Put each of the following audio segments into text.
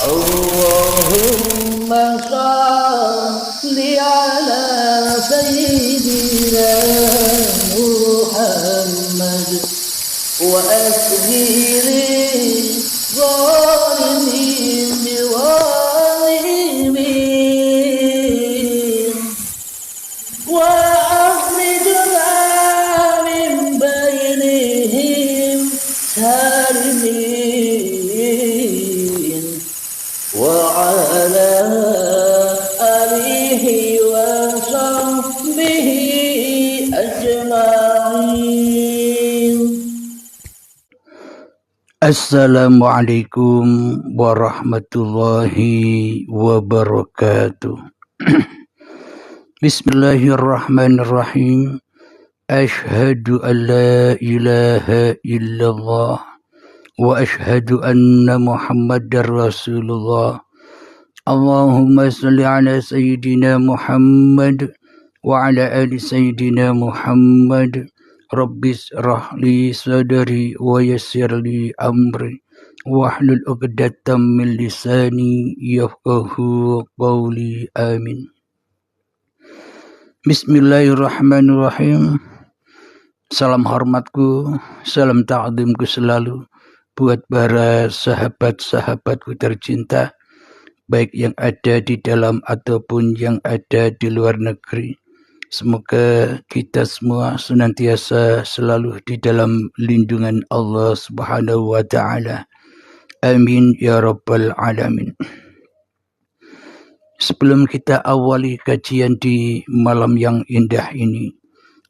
اللهم صل على سيدنا محمد وأسهل الظالمين بظالمين وأخرجنا من بينهم سالمين وعلى آله وصحبه أجمعين. Assalamualaikum warahmatullahi wabarakatuh. Bismillahirrahmanirrahim. Ashhadu an la ilaha illallah wa ashhadu anna Muhammadar Rasulullah. Allahumma salli ala Sayyidina Muhammad wa ala ali Sayyidina Muhammad. Rabbis rahli sadri wa yassirli amri wahlul 'uqdatam min lisani yafqahu qawli. Amin. Bismillahirrahmanirrahim. Salam hormatku, salam ta'zimku selalu buat para sahabat-sahabatku tercinta, baik yang ada di dalam ataupun yang ada di luar negeri. Semoga kita semua senantiasa selalu di dalam lindungan Allah Subhanahu wa Ta'ala. Amin ya Rabbal Alamin. Sebelum kita awali kajian di malam yang indah ini,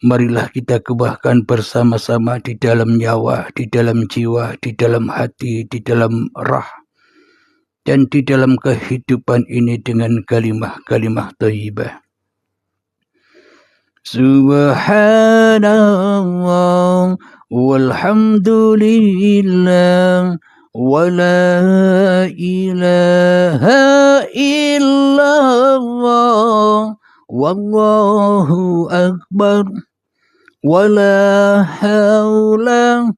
marilah kita kebahkan bersama-sama di dalam nyawa, di dalam jiwa, di dalam hati, di dalam rah, dan di dalam kehidupan ini dengan kalimah-kalimah thayyibah. Subhanallah walhamdulillah wa la ilaha illallah wallahu akbar wa la hawla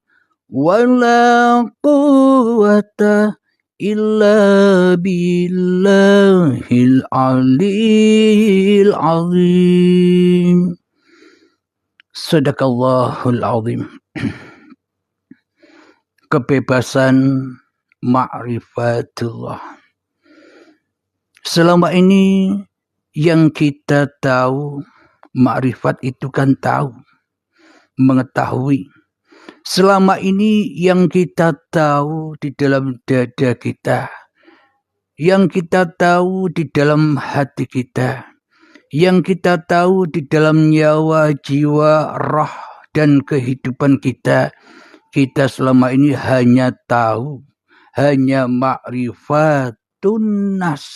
wa la quwwata illa billahil aliyil azim. Sadaqallahul azim. Kebebasan ma'rifatullah. Selama ini yang kita tahu, ma'rifat itu kan tahu, mengetahui. Selama ini yang kita tahu di dalam dada kita, yang kita tahu di dalam hati kita, yang kita tahu di dalam nyawa, jiwa, roh, dan kehidupan kita, kita selama ini hanya tahu, hanya ma'rifatun nas.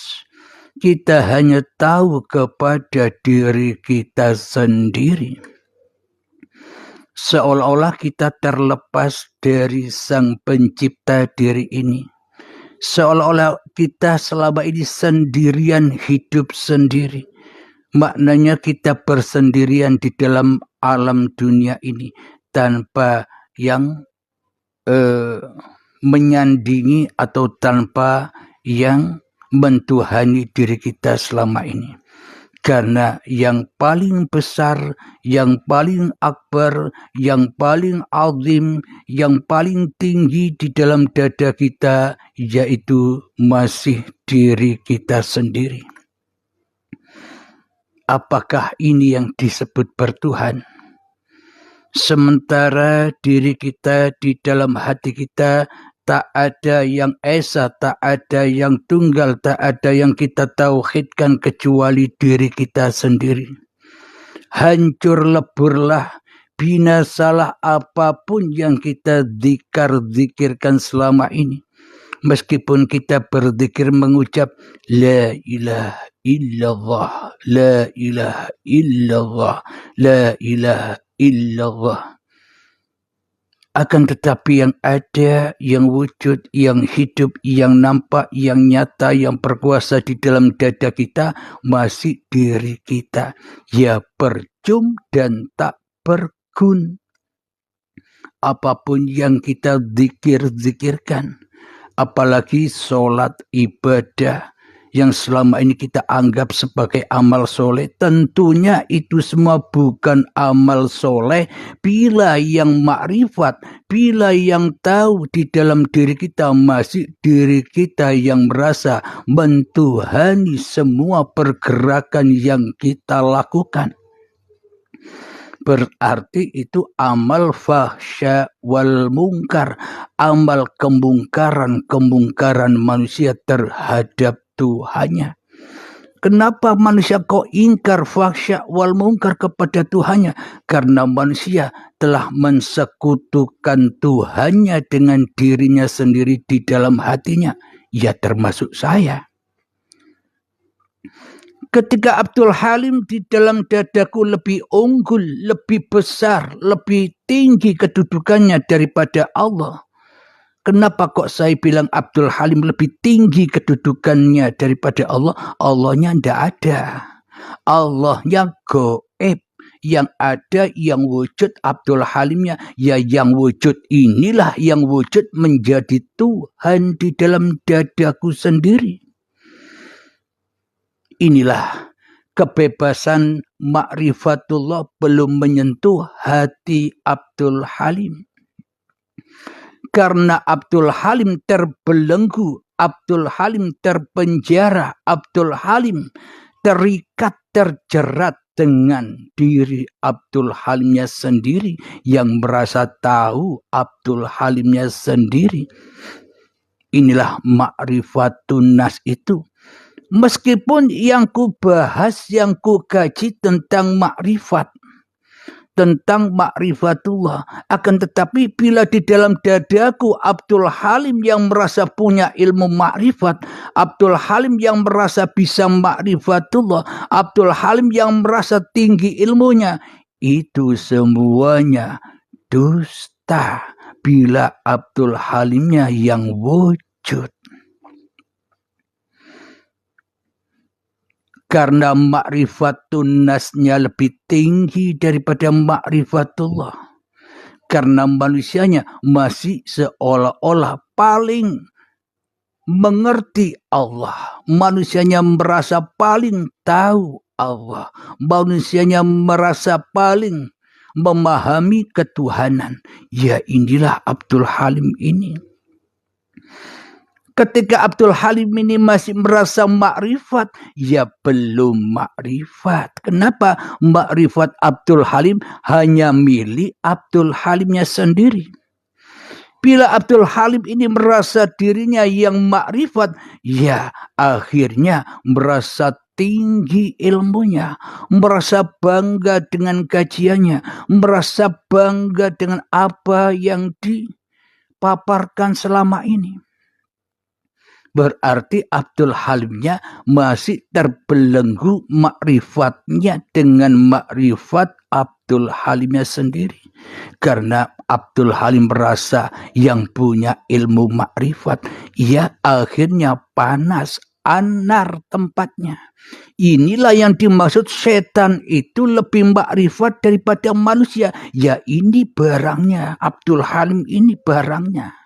Kita hanya tahu kepada diri kita sendiri. Seolah-olah kita terlepas dari sang pencipta diri ini. Seolah-olah kita selama ini sendirian, hidup sendiri. Maknanya kita bersendirian di dalam alam dunia ini tanpa yang menyandingi atau tanpa yang mentuhani diri kita selama ini. Karena yang paling besar, yang paling akbar, yang paling azim, yang paling tinggi di dalam dada kita, yaitu masih diri kita sendiri. Apakah ini yang disebut bertuhan? Sementara diri kita di dalam hati kita tak ada yang esa, tak ada yang tunggal, tak ada yang kita tauhidkan kecuali diri kita sendiri. Hancur leburlah, binasalah apapun yang kita zikirkan selama ini. Meskipun kita berzikir mengucap la ilaha illallah, la ilaha illallah, la ilaha illallah. Akan tetapi yang ada, yang wujud, yang hidup, yang nampak, yang nyata, yang berkuasa di dalam dada kita masih diri kita. Ya percum dan tak bergun. Apapun yang kita zikirkan, Apalagi sholat ibadah yang selama ini kita anggap sebagai amal soleh. Tentunya itu semua bukan amal soleh bila yang makrifat, bila yang tahu di dalam diri kita masih diri kita yang merasa mentuhani semua pergerakan yang kita lakukan. Berarti itu amal fahsya wal mungkar, amal kemungkaran manusia terhadap Tuhannya. Kenapa manusia kok ingkar fahsya wal mungkar kepada Tuhannya? Karena manusia telah mensekutukan Tuhannya dengan dirinya sendiri di dalam hatinya. Ya termasuk saya. Ketika Abdul Halim di dalam dadaku lebih unggul, lebih besar, lebih tinggi kedudukannya daripada Allah. Kenapa kok saya bilang Abdul Halim lebih tinggi kedudukannya daripada Allah? Allahnya tidak ada. Allahnya gaib. Yang ada yang wujud Abdul Halimnya. Ya yang wujud inilah yang wujud menjadi Tuhan di dalam dadaku sendiri. Inilah kebebasan ma'rifatullah belum menyentuh hati Abdul Halim. Karena Abdul Halim terbelenggu, Abdul Halim terpenjara, Abdul Halim terikat, terjerat dengan diri Abdul Halimnya sendiri yang merasa tahu Abdul Halimnya sendiri. Inilah ma'rifatun nas itu. Meskipun yang ku bahas, yang ku kaji tentang makrifat, tentang makrifatullah, akan tetapi bila di dalam dadaku Abdul Halim yang merasa punya ilmu makrifat, Abdul Halim yang merasa bisa makrifatullah, Abdul Halim yang merasa tinggi ilmunya, itu semuanya dusta bila Abdul Halimnya yang wujud. Karena ma'rifatun nasnya lebih tinggi daripada ma'rifatullah. Karena manusianya masih seolah-olah paling mengerti Allah. Manusianya merasa paling tahu Allah. Manusianya merasa paling memahami ketuhanan. Ya inilah Abdul Halim ini. Ketika Abdul Halim ini masih merasa makrifat, ya belum makrifat. Kenapa? Makrifat Abdul Halim hanya milik Abdul Halimnya sendiri. Bila Abdul Halim ini merasa dirinya yang makrifat, ya akhirnya merasa tinggi ilmunya, merasa bangga dengan kajiannya, merasa bangga dengan apa yang dipaparkan selama ini. Berarti Abdul Halimnya masih terbelenggu makrifatnya dengan makrifat Abdul Halimnya sendiri. Karena Abdul Halim merasa yang punya ilmu makrifat, ia akhirnya panas, anar tempatnya. Inilah yang dimaksud setan itu lebih makrifat daripada manusia. Ya ini barangnya, Abdul Halim ini barangnya.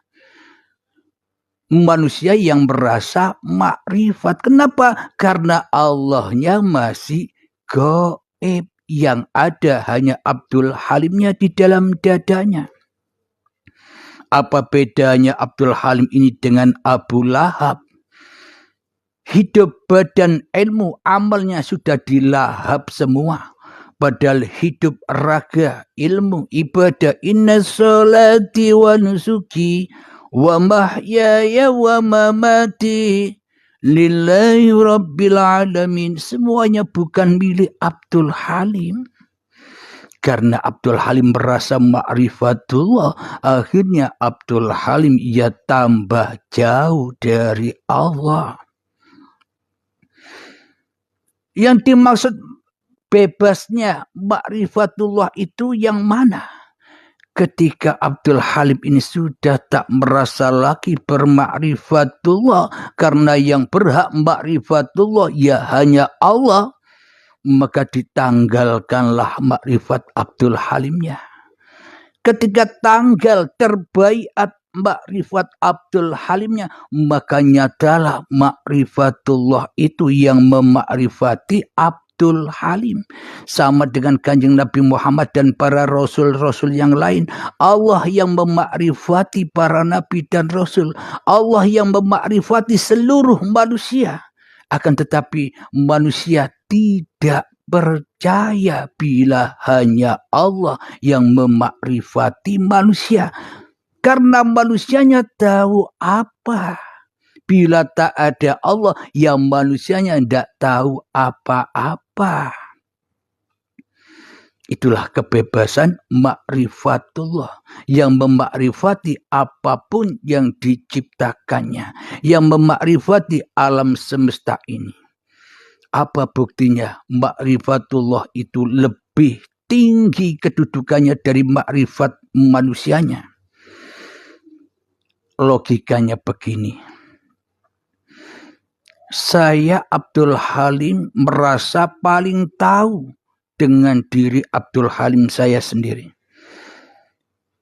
Manusia yang merasa makrifat. Kenapa? Karena Allahnya masih gaib. Yang ada hanya Abdul Halimnya di dalam dadanya. Apa bedanya Abdul Halim ini dengan Abu Lahab? Hidup, badan, ilmu, amalnya sudah dilahap semua. Padahal hidup, raga, ilmu, ibadah. Inna sholati wa nusuki wa mahyaya wa mamati lillahi rabbil alamin. Semuanya bukan milik Abdul Halim. Karena Abdul Halim merasa ma'rifatullah, akhirnya Abdul Halim ia tambah jauh dari Allah. Yang dimaksud bebasnya ma'rifatullah itu yang mana? Ketika Abdul Halim ini sudah tak merasa lagi bermakrifatullah, karena yang berhak makrifatullah ya hanya Allah, maka ditanggalkanlah makrifat Abdul Halimnya. Ketika tanggal terbaiat makrifat Abdul Halimnya, maka nyatalah makrifatullah itu yang memakrifati Abdul Halim. Sama dengan Kanjeng Nabi Muhammad dan para rasul-rasul yang lain. Allah yang memakrifati para nabi dan rasul. Allah yang memakrifati seluruh manusia. Akan tetapi manusia tidak percaya bila hanya Allah yang memakrifati manusia. Karena manusianya tahu apa. Bila tak ada Allah, yang manusianya tidak tahu apa-apa. Itulah kebebasan makrifatullah. Yang memakrifati apapun yang diciptakannya. Yang memakrifati alam semesta ini. Apa buktinya? Makrifatullah itu lebih tinggi kedudukannya dari makrifat manusianya. Logikanya begini. Saya Abdul Halim merasa paling tahu dengan diri Abdul Halim saya sendiri.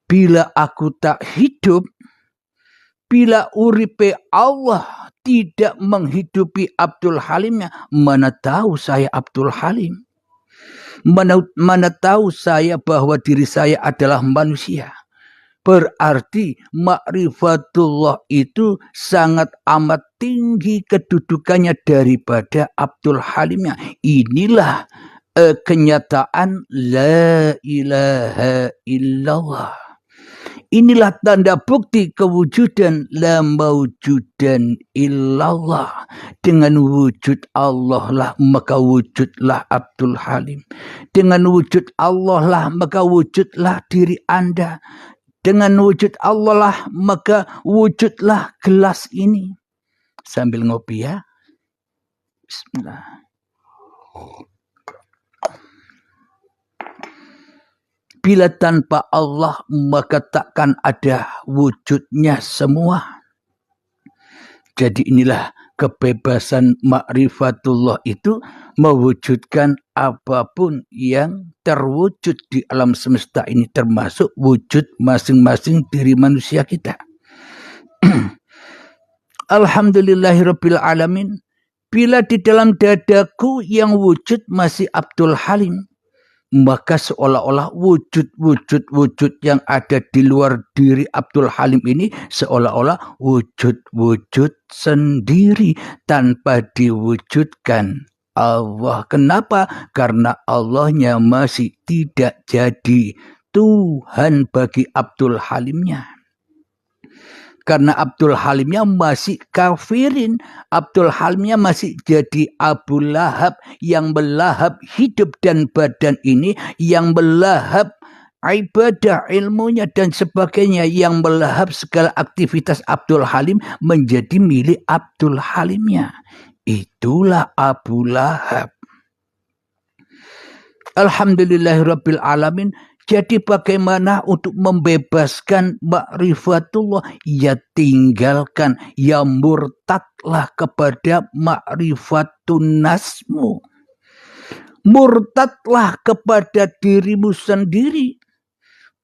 Bila aku tak hidup, bila uripe Allah tidak menghidupi Abdul Halimnya, mana tahu saya Abdul Halim? Mana tahu saya bahwa diri saya adalah manusia? Berarti makrifatullah itu sangat amat tinggi kedudukannya daripada Abdul Halimnya. Inilah kenyataan la ilaha illallah. Inilah tanda bukti kewujudan la mawjudan illallah. Dengan wujud Allah lah maka wujudlah Abdul Halim. Dengan wujud Allah lah maka wujudlah diri Anda. Dengan wujud Allah lah maka wujudlah gelas ini. Sambil ngopi ya. Bismillah. Bila tanpa Allah maka takkan ada wujudnya semua. Jadi inilah kebebasan makrifatullah itu mewujudkan apapun yang terwujud di alam semesta ini, termasuk wujud masing-masing diri manusia kita. Alhamdulillahirabbil alamin. Bila di dalam dadaku yang wujud masih Abdul Halim, maka seolah-olah wujud-wujud yang ada di luar diri Abdul Halim ini seolah-olah wujud-wujud sendiri tanpa diwujudkan Allah. Kenapa? Karena Allahnya masih tidak jadi Tuhan bagi Abdul Halimnya. Karena Abdul Halimnya masih kafirin. Abdul Halimnya masih jadi Abu Lahab yang melahap hidup dan badan ini, yang melahap ibadah, ilmunya dan sebagainya, yang melahap segala aktivitas Abdul Halim menjadi milik Abdul Halimnya. Itulah Abu Lahab. Alhamdulillahirabbil alamin. Jadi bagaimana untuk membebaskan makrifatullah? Ya tinggalkan, ya murtadlah kepada makrifatun nasmu. Murtadlah kepada dirimu sendiri.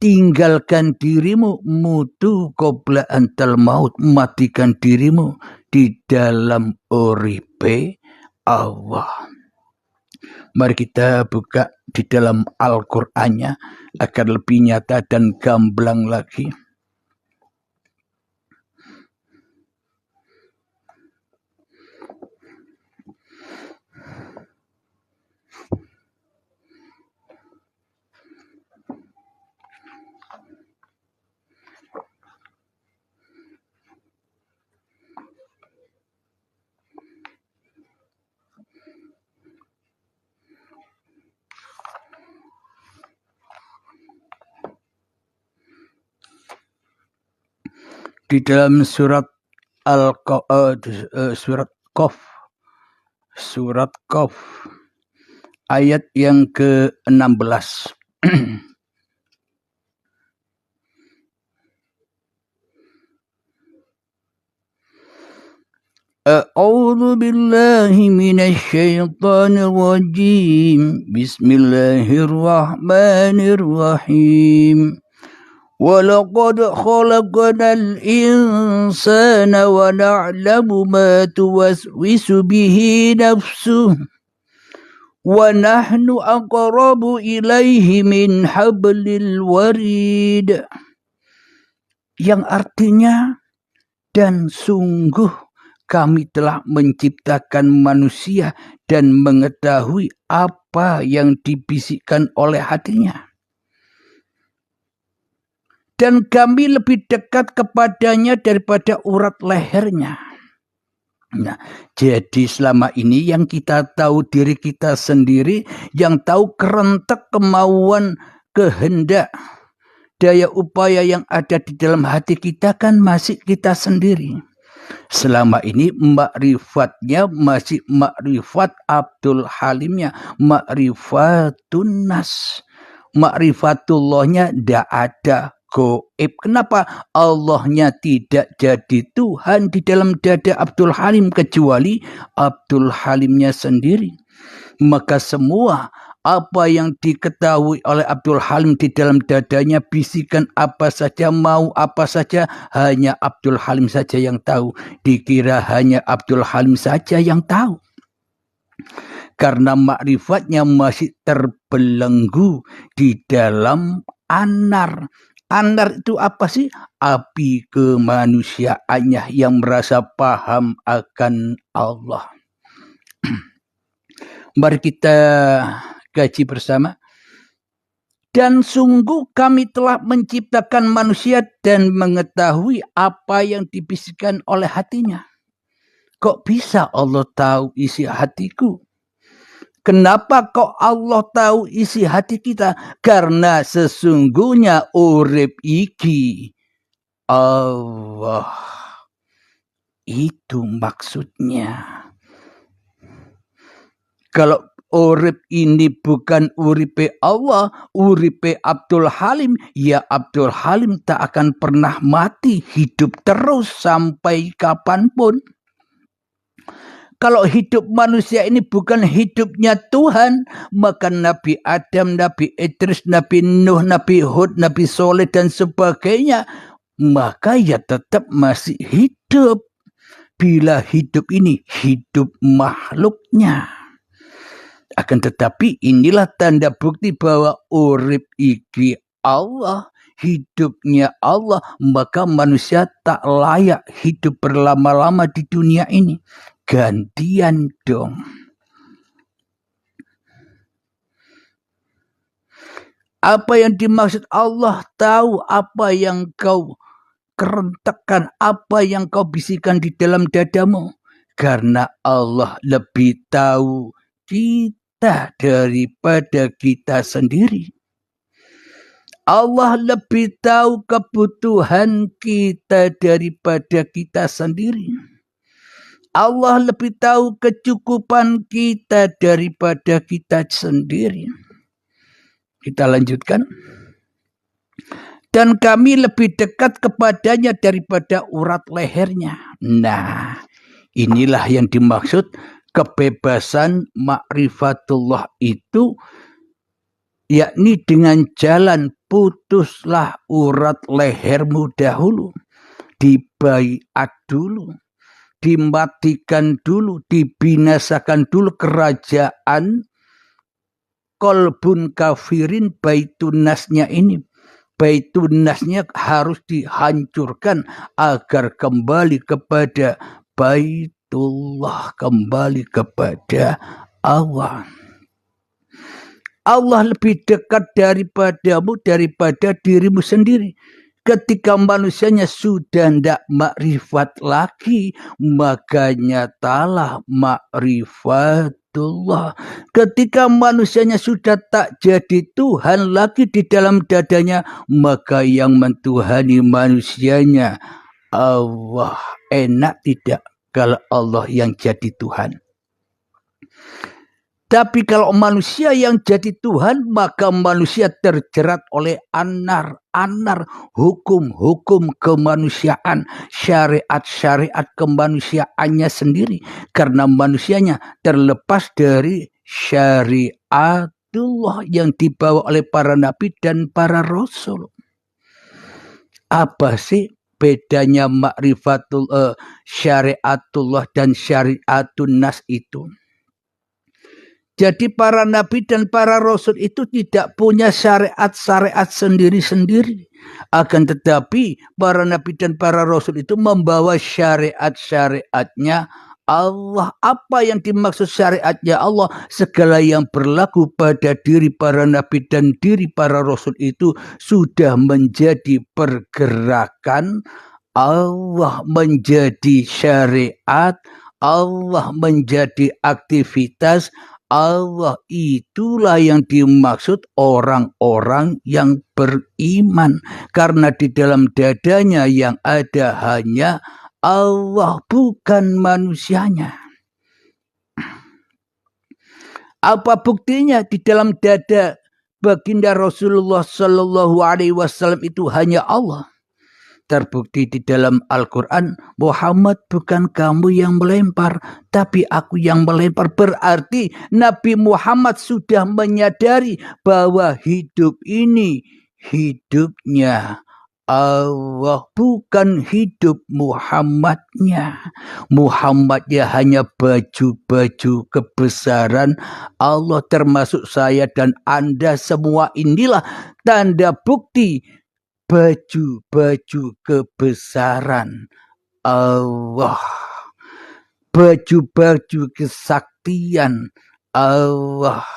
Tinggalkan dirimu, mutu qabla antal maut. Matikan dirimu di dalam uripe Allah. Mari kita buka di dalam Al-Qur'annya agar lebih nyata dan gamblang lagi. Di dalam surat surat Qaf ayat yang ke-16. A'udzu billahi minasy syaithanir rajim. Bismillahirrahmanirrahim. وَلَقَدْ خَلَقْنَا الْإِنسَانَ وَنَعْلَمُ مَا تُوَسْوِسُ بِهِ نَفْسُهُ وَنَحْنُ أَقْرَبُ إِلَيْهِ مِنْ حَبْلِ الْوَرِيدِ. Yang artinya, dan sungguh kami telah menciptakan manusia dan mengetahui apa yang dibisikkan oleh hatinya. Dan kami lebih dekat kepadanya daripada urat lehernya. Nah, jadi selama ini yang kita tahu diri kita sendiri, yang tahu kerentek kemauan, kehendak, daya upaya yang ada di dalam hati kita kan masih kita sendiri. Selama ini makrifatnya masih makrifat Abdul Halimnya, makrifatun nas. Makrifatullahnya tidak ada. Goib. Kenapa Allahnya tidak jadi Tuhan di dalam dada Abdul Halim kecuali Abdul Halimnya sendiri? Maka semua apa yang diketahui oleh Abdul Halim di dalam dadanya, bisikan apa saja, mau apa saja, hanya Abdul Halim saja yang tahu. Dikira hanya Abdul Halim saja yang tahu. Karena makrifatnya masih terbelenggu di dalam anar. Anar itu apa sih? Api kemanusiaannya yang merasa paham akan Allah. Mari kita kaji bersama. Dan sungguh kami telah menciptakan manusia dan mengetahui apa yang dibisikkan oleh hatinya. Kok bisa Allah tahu isi hatiku? Kenapa kok Allah tahu isi hati kita? Karena sesungguhnya urip iki Allah. Itu maksudnya. Kalau urip ini bukan uripe Allah, uripe Abdul Halim, ya Abdul Halim tak akan pernah mati, hidup terus sampai kapanpun. Kalau hidup manusia ini bukan hidupnya Tuhan, maka Nabi Adam, Nabi Idris, Nabi Nuh, Nabi Hud, Nabi Soleh dan sebagainya, maka ya tetap masih hidup. Bila hidup ini hidup makhluknya. Akan tetapi inilah tanda bukti bahwa urip iki Allah, hidupnya Allah, maka manusia tak layak hidup berlama-lama di dunia ini. Gantian dong. Apa yang dimaksud Allah tahu apa yang kau kerentekan, apa yang kau bisikan di dalam dadamu. Karena Allah lebih tahu kita daripada kita sendiri. Allah lebih tahu kebutuhan kita daripada kita sendiri. Allah lebih tahu kecukupan kita daripada kita sendiri. Kita lanjutkan. Dan kami lebih dekat kepadanya daripada urat lehernya. Nah, inilah yang dimaksud kebebasan ma'rifatullah itu, yakni dengan jalan putuslah urat lehermu dahulu, dibaiat dulu, dimatikan dulu, dibinasakan dulu kerajaan kolbun kafirin baitunasnya ini. Baitunasnya harus dihancurkan agar kembali kepada Baitullah, kembali kepada Allah. Allah lebih dekat daripadamu daripada dirimu sendiri. Ketika manusianya sudah tidak makrifat lagi, maka nyatalah makrifatullah. Ketika manusianya sudah tak jadi Tuhan lagi di dalam dadanya, maka yang mentuhani manusianya Allah. Enak tidak kalau Allah yang jadi Tuhan? Tapi kalau manusia yang jadi Tuhan, maka manusia terjerat oleh anar, hukum-hukum kemanusiaan, syariat-syariat kemanusiaannya sendiri. Karena manusianya terlepas dari syariatullah yang dibawa oleh para nabi dan para rasul. Apa sih bedanya syariatullah dan syariatun nas itu? Jadi para nabi dan para rasul itu tidak punya syariat-syariat sendiri-sendiri. Akan tetapi para nabi dan para rasul itu membawa syariat-syariatnya Allah. Apa yang dimaksud syariatnya Allah? Segala yang berlaku pada diri para nabi dan diri para rasul itu sudah menjadi pergerakan Allah, menjadi syariat Allah, menjadi aktivitas Allah. Itulah yang dimaksud orang-orang yang beriman. Karena di dalam dadanya yang ada hanya Allah, bukan manusianya. Apa buktinya? Di dalam dada baginda Rasulullah Sallallahu Alaihi Wasallam itu hanya Allah. Terbukti di dalam Al-Quran, Muhammad bukan kamu yang melempar, tapi aku yang melempar. Berarti Nabi Muhammad sudah menyadari bahwa hidup ini hidupnya Allah, bukan hidup Muhammadnya. Muhammadnya hanya baju-baju kebesaran Allah, termasuk saya dan Anda semua. Inilah tanda bukti baju-baju kebesaran Allah, baju-baju kesaktian Allah.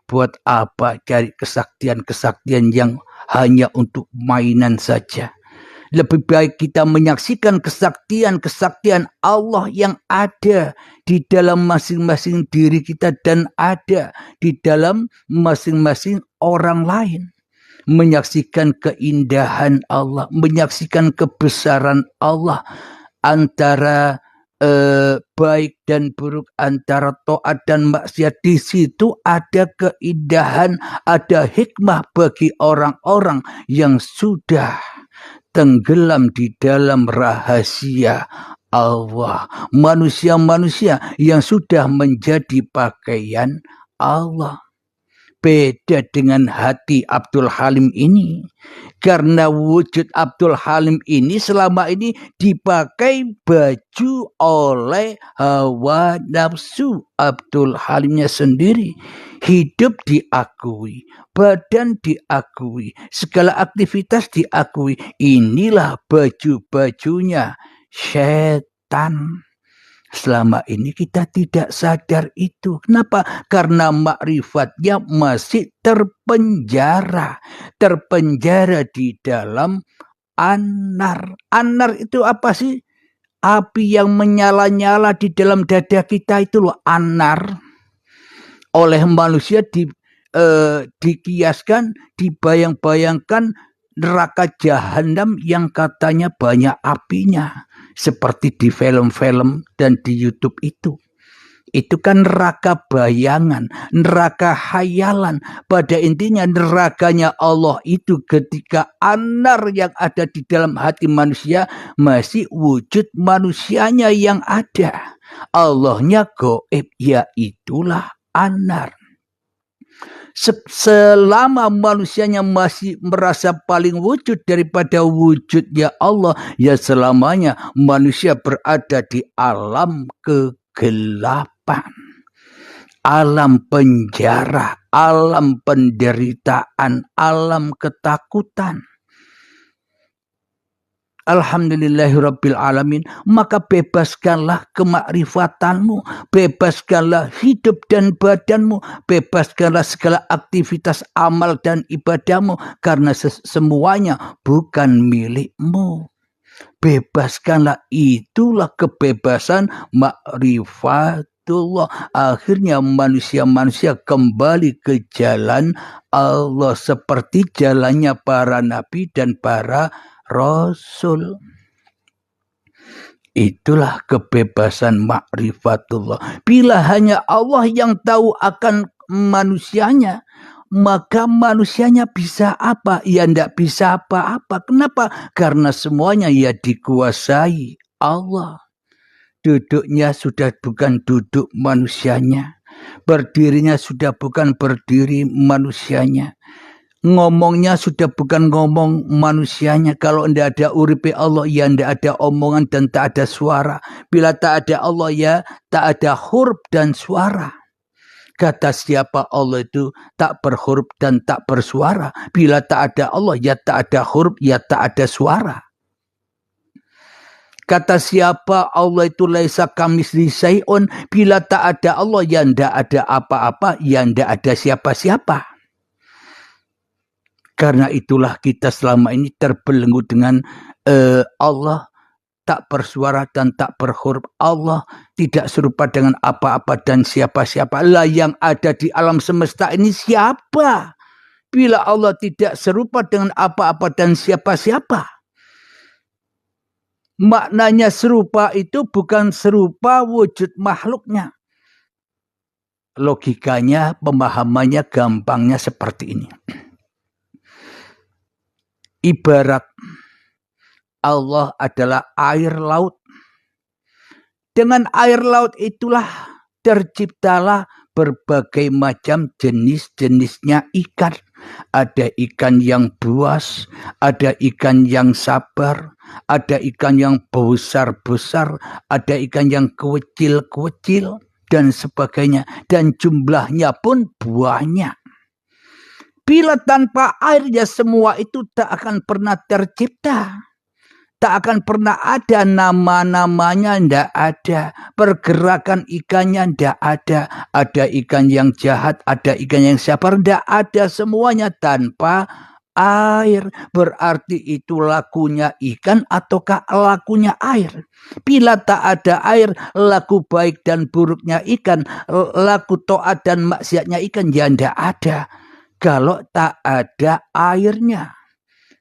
Buat apa cari kesaktian-kesaktian yang hanya untuk mainan saja? Lebih baik kita menyaksikan kesaktian-kesaktian Allah yang ada di dalam masing-masing diri kita dan ada di dalam masing-masing orang lain. Menyaksikan keindahan Allah, menyaksikan kebesaran Allah, antara baik dan buruk, antara taat dan maksiat. Di situ ada keindahan, ada hikmah bagi orang-orang yang sudah tenggelam di dalam rahasia Allah. Manusia-manusia yang sudah menjadi pakaian Allah. Beda dengan hati Abdul Halim ini. Karena wujud Abdul Halim ini selama ini dipakai baju oleh hawa nafsu Abdul Halimnya sendiri. Hidup diakui, badan diakui, segala aktivitas diakui. Inilah baju-bajunya setan. Selama ini kita tidak sadar itu. Kenapa? Karena makrifatnya masih terpenjara. Terpenjara di dalam anar. Anar itu apa sih? Api yang menyala-nyala di dalam dada kita itu loh anar. Oleh manusia dikiaskan, dibayang-bayangkan neraka jahanam yang katanya banyak apinya. Seperti di film-film dan di YouTube itu. Itu kan neraka bayangan, neraka hayalan. Pada intinya nerakanya Allah itu ketika anar yang ada di dalam hati manusia masih wujud manusianya yang ada. Allahnya gaib, ya itulah anar. Selama manusianya masih merasa paling wujud daripada wujudnya Allah, ya selamanya manusia berada di alam kegelapan, alam penjara, alam penderitaan, alam ketakutan. Alhamdulillahirabbil alamin. Maka bebaskanlah kemakrifatanmu, bebaskanlah hidup dan badanmu, bebaskanlah segala aktivitas amal dan ibadahmu, karena semuanya bukan milikmu. Bebaskanlah, itulah kebebasan makrifatullah. Akhirnya manusia-manusia kembali ke jalan Allah seperti jalannya para nabi dan para Rasul. Itulah kebebasan makrifatullah. Bila hanya Allah yang tahu akan manusianya, maka manusianya bisa apa? Ya tidak bisa apa-apa. Kenapa? Karena semuanya ya dikuasai Allah. Duduknya sudah bukan duduk manusianya. Berdirinya sudah bukan berdiri manusianya. Ngomongnya sudah bukan ngomong manusianya. Kalau tidak ada uripe Allah, ya tidak ada omongan dan tak ada suara. Bila tak ada Allah, ya tak ada huruf dan suara. Kata siapa Allah itu tak berhuruf dan tak bersuara. Bila tak ada Allah, ya tak ada huruf, ya tak ada suara. Kata siapa Allah itu laisa kamitslihi syai'un. Bila tak ada Allah, ya tidak ada apa-apa, ya tidak ada siapa-siapa. Karena itulah kita selama ini terbelenggu dengan Allah tak bersuara dan tak berhuruf. Allah tidak serupa dengan apa-apa dan siapa-siapa. Lah yang ada di alam semesta ini siapa? Bila Allah tidak serupa dengan apa-apa dan siapa-siapa. Maknanya serupa itu bukan serupa wujud makhluknya. Logikanya, pemahamannya, gampangnya seperti ini. Ibarat Allah adalah air laut. Dengan air laut itulah terciptalah berbagai macam jenis-jenisnya ikan. Ada ikan yang buas, ada ikan yang sabar, ada ikan yang besar-besar, ada ikan yang kecil-kecil, dan sebagainya. Dan jumlahnya pun banyak. Bila tanpa air, ya semua itu tak akan pernah tercipta. Tak akan pernah ada nama-namanya, tidak ada. Pergerakan ikannya tidak ada. Ada ikan yang jahat, ada ikan yang sabar, tidak ada. Semuanya tanpa air. Berarti itu lakunya ikan ataukah lakunya air? Bila tak ada air, laku baik dan buruknya ikan, laku taat dan maksiatnya ikan, ya tidak ada. Kalau tak ada airnya.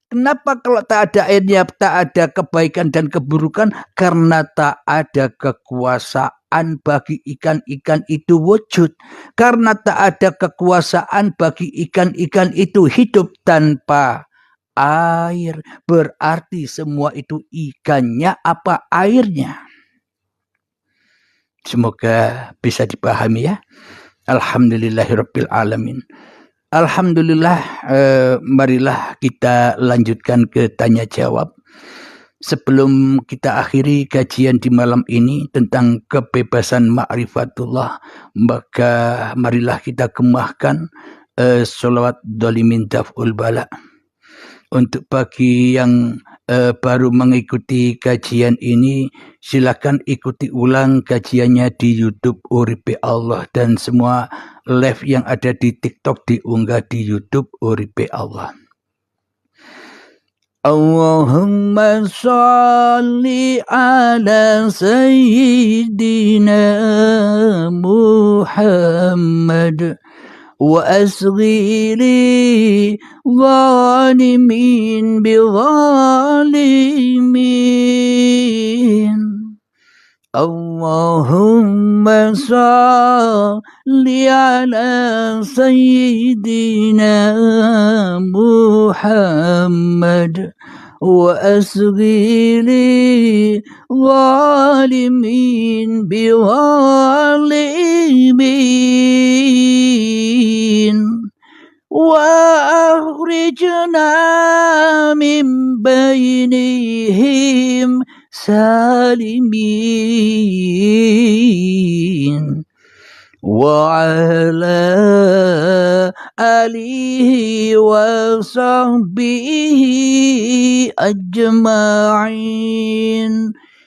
Kenapa kalau tak ada airnya, tak ada kebaikan dan keburukan? Karena tak ada kekuasaan bagi ikan-ikan itu wujud. Karena tak ada kekuasaan bagi ikan-ikan itu hidup tanpa air. Berarti semua itu ikannya apa airnya? Semoga bisa dipahami ya. Alhamdulillahirabbil alamin. Alhamdulillah, marilah kita lanjutkan ke tanya jawab. Sebelum kita akhiri kajian di malam ini tentang kebebasan ma'rifatullah, maka marilah kita gemahkan sholawat dolimin daf'ul bala. Untuk bagi yang baru mengikuti kajian ini, silakan ikuti ulang kajiannya di YouTube Uripe Allah, dan semua live yang ada di TikTok diunggah di YouTube Uripe Allah. Allahumma sholli ala sayyidina Muhammad wa asghi li zalimin bi zalimin. Allahumma salli ala sayyidina Muhammad wa asghi li zalimin bi zalimin. وأخرجنا من بينهم سالمين وعلى آله وصحبه أجمعين.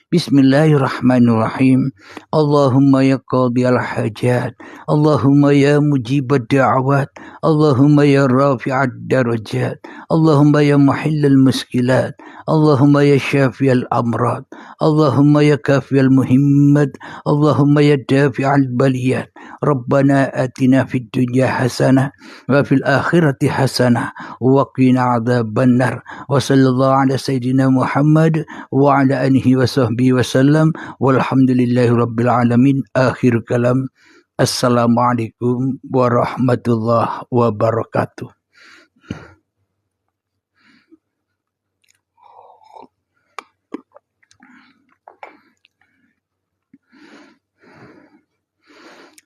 Bismillahirrahmanirrahim. Allahumma ya qadiyal hajat, Allahumma ya mujibad da'awat, Allahumma ya rafi'ad darajat, Allahumma ya muhillal muskilat, Allahumma ya syafiyal amrad, Allahumma ya kafiyal muhimmat, Allahumma ya dafi'al baliyat. Rabbana atina fid dunya hasanah wa fil akhirati hasanah wa qina adzabannar. Wa sallallahu ala sayyidina Muhammad wa ala alihi wa sahbihi wasallam walhamdulillahi rabbil alamin. Akhir kalam. Assalamualaikum warahmatullahi wabarakatuh.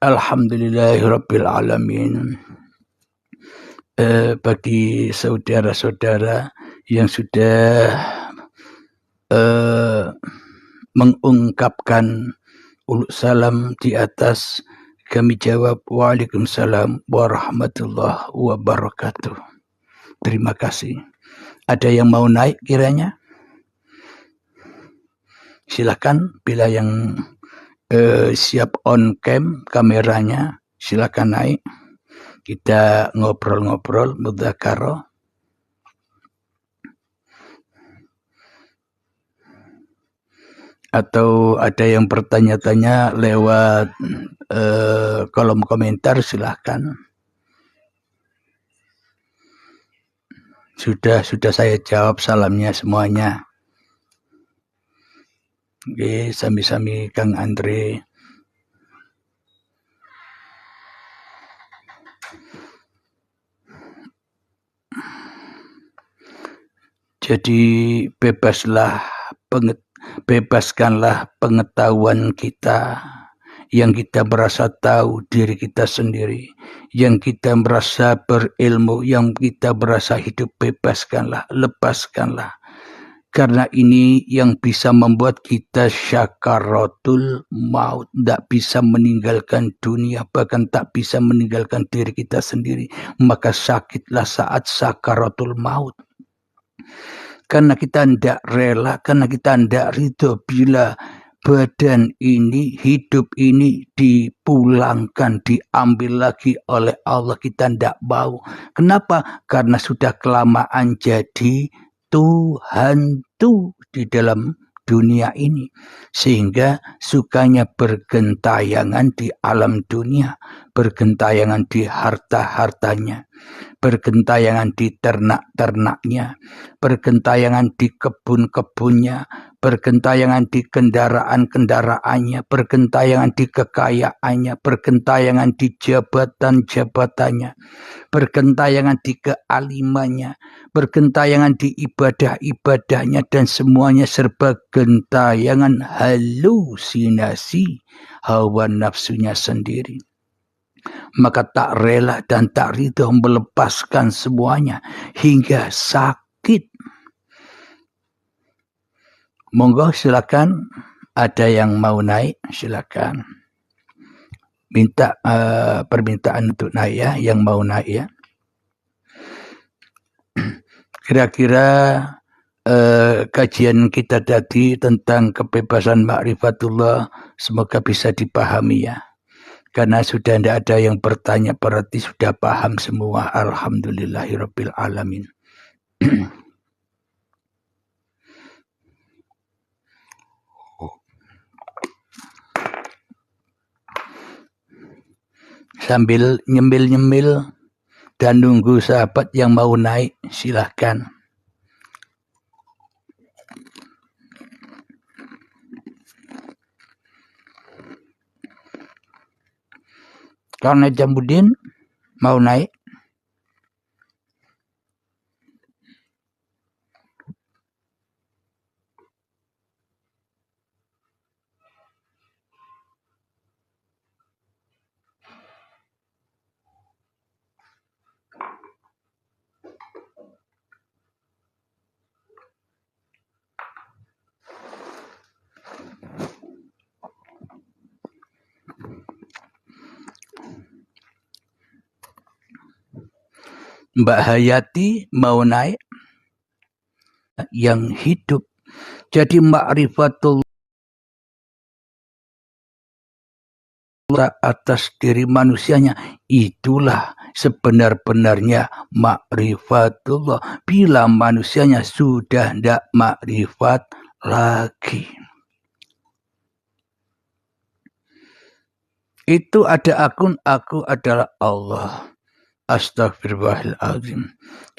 Alhamdulillahi rabbil alamin. bagi saudara-saudara yang sudah mengungkapkan uluk salam di atas, kami jawab waalaikumsalam warahmatullahi wabarakatuh. Terima kasih. Ada yang mau naik kiranya? Silakan, bila yang siap on cam kameranya, silakan naik. Kita ngobrol-ngobrol, mudzakarah. Atau ada yang bertanya-tanya lewat kolom komentar, silahkan. Sudah saya jawab salamnya semuanya. Oke, sami-sami Kang Andre. Jadi bebaskanlah pengetahuan kita, yang kita merasa tahu diri kita sendiri, yang kita merasa berilmu, yang kita merasa hidup, bebaskanlah, lepaskanlah. Karena ini yang bisa membuat kita syakaratul maut, tidak bisa meninggalkan dunia, bahkan tak bisa meninggalkan diri kita sendiri. Maka sakitlah saat syakaratul maut. Karena kita tidak rela, karena kita tidak ridho bila badan ini, hidup ini dipulangkan, diambil lagi oleh Allah, kita tidak mau. Kenapa? Karena sudah kelamaan jadi Tuhan tuh di dalam dunia ini, sehingga sukanya bergentayangan di alam dunia, bergentayangan di harta-hartanya, bergentayangan di ternak-ternaknya, bergentayangan di kebun-kebunnya, bergentayangan di kendaraan-kendaraannya, bergentayangan di kekayaannya, bergentayangan di jabatan-jabatannya, bergentayangan di kealimannya, bergentayangan di ibadah-ibadahnya, dan semuanya serba gentayangan halusinasi hawa nafsunya sendiri. Maka tak rela dan tak ridho melepaskan semuanya hingga sakit. Monggo silakan, ada yang mau naik silakan. Minta permintaan untuk naik ya, yang mau naik ya. Kira-kira kajian kita tadi tentang kebebasan ma'rifatullah semoga bisa dipahami ya. Karena sudah tidak ada yang bertanya, berarti sudah paham semua. Alhamdulillahirabbil alamin. Sambil nyemil-nyemil dan nunggu sahabat yang mau naik, silahkan. Karena Jamuddin mau naik. Mbak Hayati mau naik, yang hidup. Jadi ma'rifatullah atas diri manusianya, itulah sebenar-benarnya ma'rifatullah. Bila manusianya sudah tidak ma'rifat lagi. Itu ada akun, aku adalah Allah. Astagfirullahaladzim.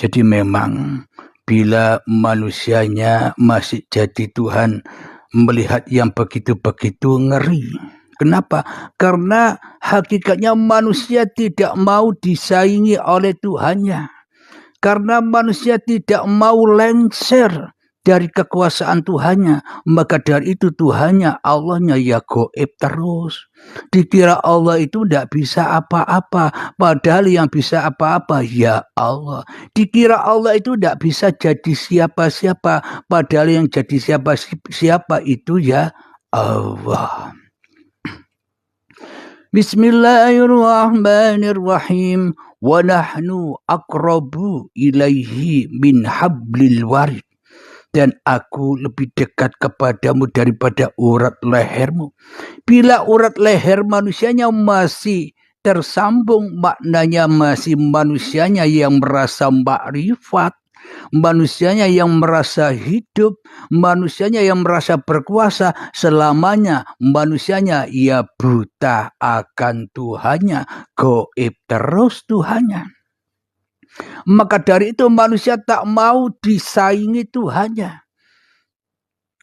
Jadi memang bila manusianya masih jadi Tuhan, melihat yang begitu-begitu ngeri. Kenapa? Karena hakikatnya manusia tidak mau disaingi oleh Tuhannya. Karena manusia tidak mau lengser. dari kekuasaan Tuhannya. Maka dari itu Tuhannya, Allahnya ya gaib terus. Dikira Allah itu tidak bisa apa-apa. Padahal yang bisa apa-apa ya Allah. Dikira Allah itu tidak bisa jadi siapa-siapa. Padahal yang jadi siapa-siapa itu ya Allah. Bismillahirrahmanirrahim. Wa nahnu aqrabu ilaihi min hablil warid. Dan aku lebih dekat kepadamu daripada urat lehermu. Bila urat leher manusianya masih tersambung, maknanya masih manusianya yang merasa makrifat, manusianya yang merasa hidup, manusianya yang merasa berkuasa, selamanya manusianya ia buta akan Tuhannya, gaib terus Tuhannya. Maka dari itu manusia tak mau disaingi Tuhannya.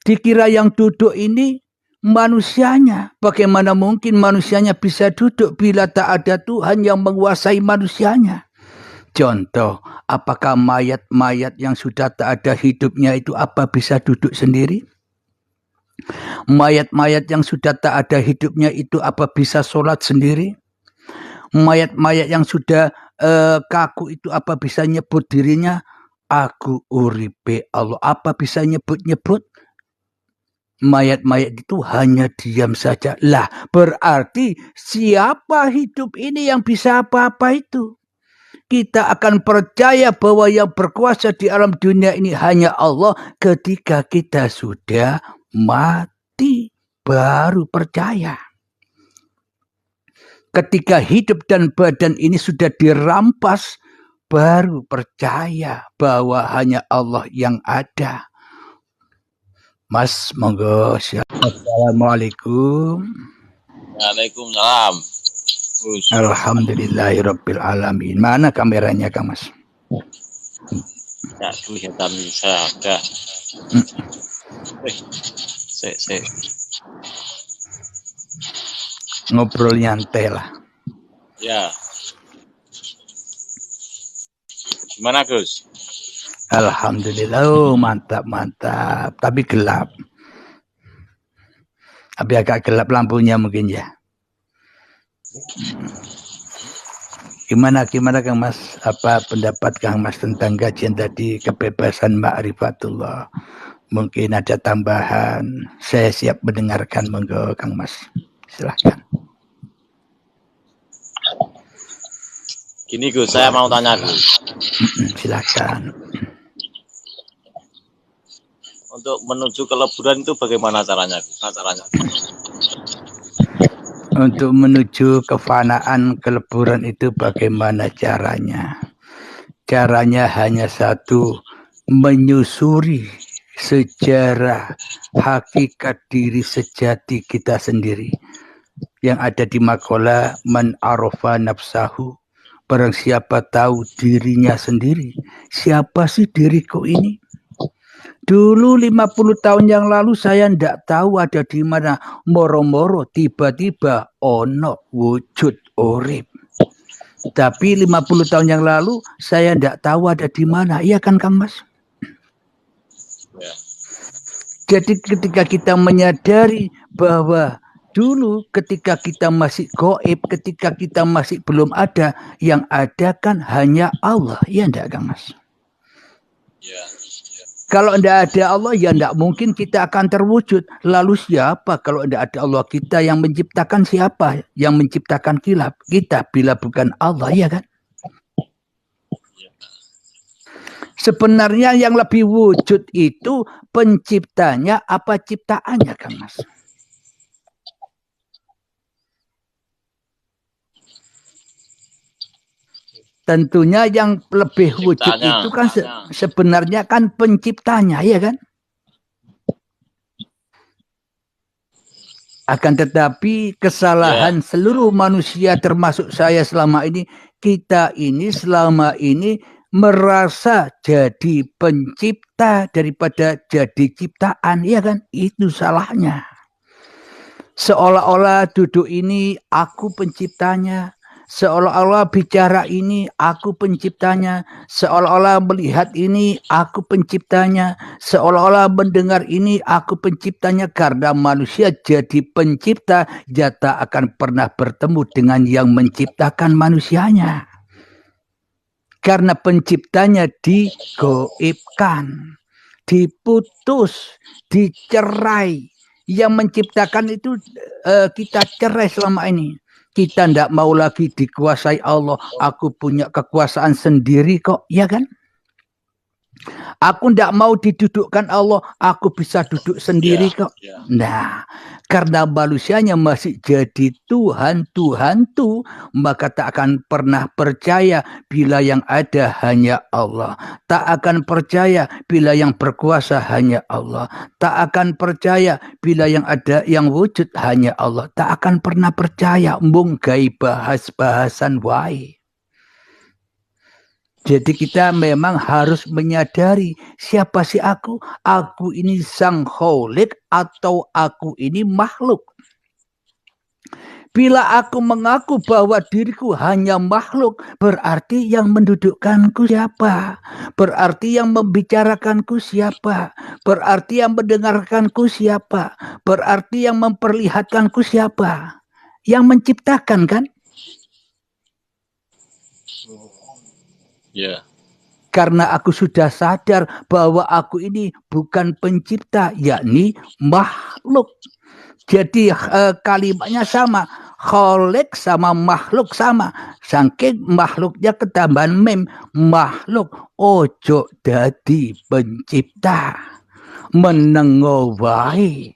Dikira yang duduk ini manusianya. Bagaimana mungkin manusianya bisa duduk bila tak ada Tuhan yang menguasai manusianya? Contoh, apakah mayat-mayat yang sudah tak ada hidupnya itu apa bisa duduk sendiri? Mayat-mayat yang sudah tak ada hidupnya itu apa bisa sholat sendiri? Mayat-mayat yang sudah kaku itu apa bisa nyebut dirinya? Aku uripe Allah. Apa bisa nyebut-nyebut? Mayat-mayat itu hanya diam saja. Lah, berarti siapa hidup ini yang bisa apa-apa itu? Kita akan percaya bahwa yang berkuasa di alam dunia ini hanya Allah ketika kita sudah mati. Baru percaya. Ketika hidup dan badan ini sudah dirampas, baru percaya bahwa hanya Allah yang ada. Mas, monggo. Assalamualaikum. Waalaikumsalam. Alhamdulillahirabbil alamin. Mana kameranya, Kang Mas? Ya, kelihatan saya ada. Sek. Ngobrol nyantai lah. Ya. Gimana, Gus? Alhamdulillah, mantap. Tapi gelap. Tapi agak gelap lampunya mungkin ya. Gimana Kang Mas? Apa pendapat Kang Mas tentang kajian tadi kebebasan ma'rifatullah? Mungkin ada tambahan. Saya siap mendengarkan, monggo Kang Mas. Silahkan. Gini Gus, saya mau tanya Gus. Silakan. Untuk menuju ke leburan itu bagaimana caranya? Untuk menuju kefanaan keleburan itu bagaimana caranya? Caranya hanya satu, menyusuri sejarah hakikat diri sejati kita sendiri. Yang ada di maqalah man arafa nafsahu. Barang siapa tahu dirinya sendiri. Siapa sih diriku ini? Dulu 50 tahun yang lalu saya tidak tahu ada di mana. Moro-moro tiba-tiba ono wujud urip. Tapi 50 tahun yang lalu saya tidak tahu ada di mana. Iya kan Kang Mas? Ya. Jadi ketika kita menyadari bahwa dulu ketika kita masih gaib, ketika kita masih belum ada, yang ada kan hanya Allah. Iya enggak Kang Mas? Ya. Kalau tidak ada Allah, ya tidak mungkin kita akan terwujud. Lalu siapa kalau tidak ada Allah? Kita yang menciptakan siapa? Yang menciptakan kita bila bukan Allah, ya kan? Sebenarnya yang lebih wujud itu penciptanya apa ciptaannya, Kang Mas? Tentunya yang lebih wujud itu kan sebenarnya kan penciptanya, ya kan? Akan tetapi kesalahan seluruh manusia termasuk saya selama ini, kita ini selama ini merasa jadi pencipta daripada jadi ciptaan, ya kan? Itu salahnya. Seolah-olah duduk ini aku penciptanya. Seolah-olah bicara ini aku penciptanya, seolah-olah melihat ini aku penciptanya, seolah-olah mendengar ini aku penciptanya. Karena manusia jadi pencipta, dia tak akan pernah bertemu dengan yang menciptakan manusianya. Karena penciptanya digoibkan, diputus, dicerai. Yang menciptakan itu kita cerai selama ini. Kita tidak mau lagi dikuasai Allah. Aku punya kekuasaan sendiri kok, ya kan? Aku tidak mau didudukkan Allah, aku bisa duduk sendiri kok. Nah, karena manusianya masih jadi Tuhan tuh, maka tak akan pernah percaya bila yang ada hanya Allah. Tak akan percaya bila yang berkuasa hanya Allah. Tak akan percaya bila yang ada yang wujud hanya Allah. Tak akan pernah percaya munggai bahas-bahasan wae. Jadi kita memang harus menyadari siapa sih aku? Aku ini sang kholik atau aku ini makhluk? Bila aku mengaku bahwa diriku hanya makhluk, berarti yang mendudukkanku siapa? Berarti yang membicarakanku siapa? Berarti yang mendengarkanku siapa? Berarti yang memperlihatkanku siapa? Yang menciptakan kan? Ya. Karena aku sudah sadar bahwa aku ini bukan pencipta, yakni makhluk. Jadi kalimatnya sama, kholik sama makhluk sama. Saking makhluknya ketambahan mem, makhluk ojo dadi pencipta. Menengo wae.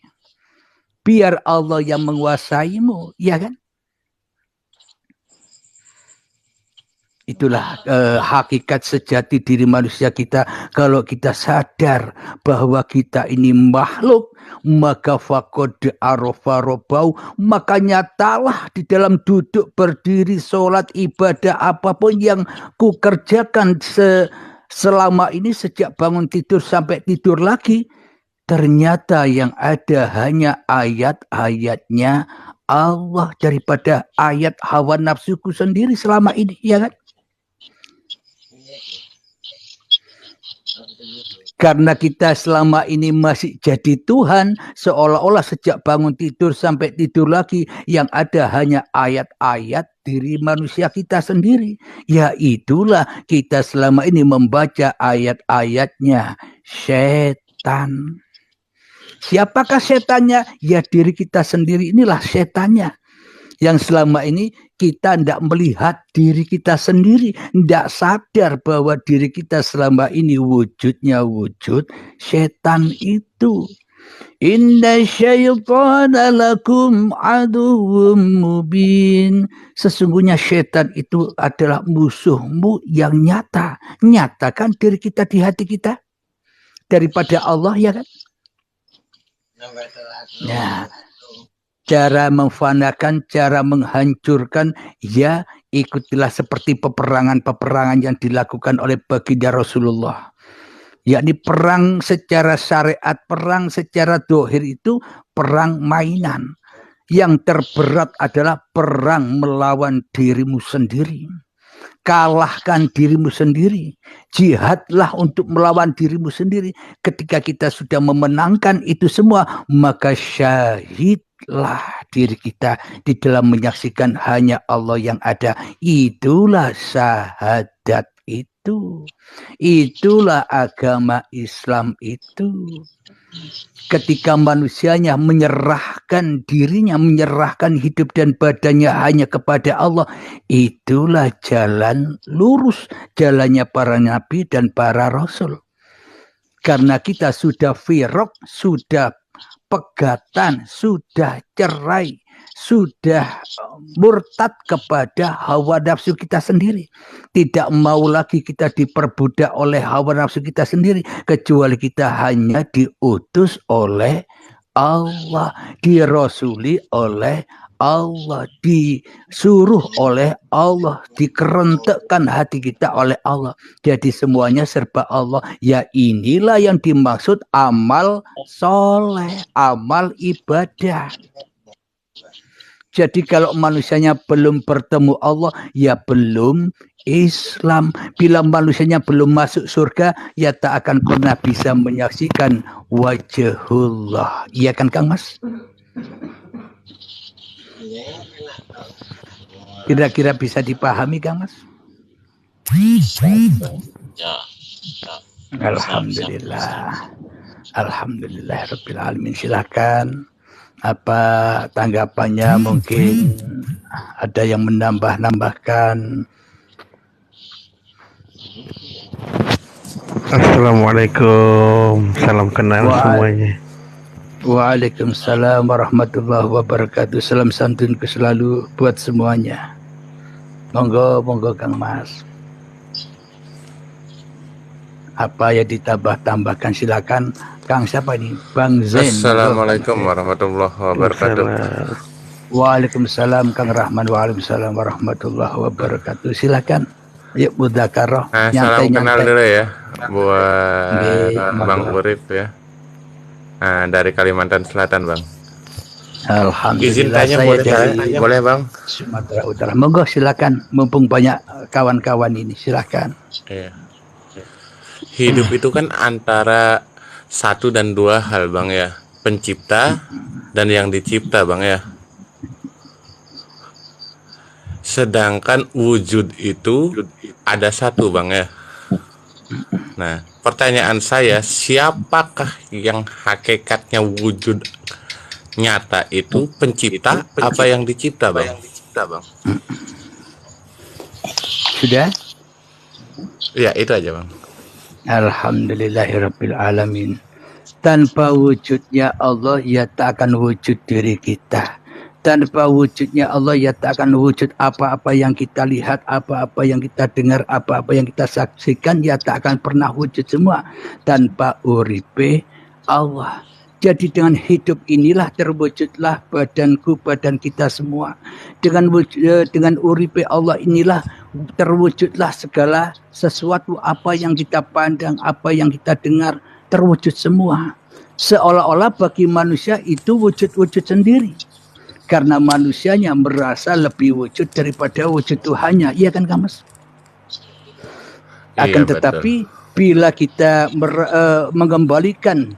Biar Allah yang menguasaimu, ya kan? Itulah hakikat sejati diri manusia kita. Kalau kita sadar bahwa kita ini makhluk, maka faqad arafa rabbau, maka nyatalah di dalam duduk, berdiri, sholat, ibadah, apapun yang ku kerjakan selama ini sejak bangun tidur sampai tidur lagi, ternyata yang ada hanya ayat-ayatnya Allah daripada ayat hawa nafsuku sendiri selama ini, ya kan? Karena kita selama ini masih jadi Tuhan, seolah-olah sejak bangun tidur sampai tidur lagi, yang ada hanya ayat-ayat diri manusia kita sendiri. Ya itulah kita selama ini membaca ayat-ayatnya setan. Siapakah setannya? Ya diri kita sendiri, inilah setannya. Yang selama ini kita tidak melihat diri kita sendiri, tidak sadar bahwa diri kita selama ini wujudnya wujud setan itu. Inna syaitana lakum aduwwum mubin. Sesungguhnya setan itu adalah musuhmu yang nyata. Nyatakan diri kita di hati kita daripada Allah, ya kan? Ya. Cara memfanakan, cara menghancurkan, ya ikutilah seperti peperangan-peperangan yang dilakukan oleh baginda Rasulullah. Yakni perang secara syariat, perang secara dohir itu perang mainan. Yang terberat adalah perang melawan dirimu sendiri. Kalahkan dirimu sendiri. Jihadlah untuk melawan dirimu sendiri. Ketika kita sudah memenangkan itu semua, maka syahidlah diri kita di dalam menyaksikan hanya Allah yang ada. Itulah syahadat itu. Itulah agama Islam itu. Ketika manusianya menyerahkan dirinya, menyerahkan hidup dan badannya hanya kepada Allah, itulah jalan lurus, jalannya para nabi dan para rasul. Karena kita sudah firaq, sudah pegatan, sudah cerai, sudah murtad kepada hawa nafsu kita sendiri. Tidak mau lagi kita diperbudak oleh hawa nafsu kita sendiri, kecuali kita hanya diutus oleh Allah, dirasuli oleh Allah, disuruh oleh Allah, dikerentekkan hati kita oleh Allah. Jadi semuanya serba Allah. Ya inilah yang dimaksud amal soleh, amal ibadah. Jadi kalau manusianya belum bertemu Allah, ya belum Islam. Bila manusianya belum masuk surga, ya tak akan pernah bisa menyaksikan wajhullah. Iya kan Kang Mas? Kira-kira bisa dipahami Kang Mas? Ya. Alhamdulillah. Alhamdulillah Rabbil Silakan. Apa tanggapannya, mungkin ada yang menambahkan. Assalamualaikum, salam kenal semuanya. Waalaikumsalam warahmatullahi wabarakatuh. Salam santun selalu buat semuanya. Monggo Kang Mas. Apa ya ditambahkan, silakan. Kang siapa ini? Bang Zain. Assalamualaikum warahmatullahi wabarakatuh. Waalaikumsalam Kang Rahman. Waalaikumsalam warahmatullahi wabarakatuh. Silakan. Yuk mudzakarah. Salam kenal dulu ya buat Bang Urip ya. Dari Kalimantan Selatan, Bang. Alhamdulillah. Izin tanya boleh Bang? Sumatera Utara. Monggo silakan. Mumpung banyak kawan-kawan ini, silakan. Iya. Hidup itu kan antara satu dan dua hal Bang ya, pencipta dan yang dicipta Bang ya. Sedangkan wujud itu ada satu Bang ya. Nah, pertanyaan saya, siapakah yang hakikatnya wujud nyata itu, pencipta apa yang dicipta Bang? Sudah? Ya, itu aja Bang. Alhamdulillahirabbil alamin. Tanpa wujudnya Allah, ya tak akan wujud diri kita. Tanpa wujudnya Allah, ya tak akan wujud apa-apa yang kita lihat, apa-apa yang kita dengar, apa-apa yang kita saksikan, ya tak akan pernah wujud semua tanpa uripe Allah. Jadi dengan hidup inilah terwujudlah badanku, badan kita semua. Dengan uripe Allah inilah terwujudlah segala sesuatu, apa yang kita pandang, apa yang kita dengar, terwujud semua. Seolah-olah bagi manusia itu wujud-wujud sendiri. Karena manusianya merasa lebih wujud daripada wujud Tuhannya. Iya kan Kang Mas? Akan tetapi bila kita mengembalikan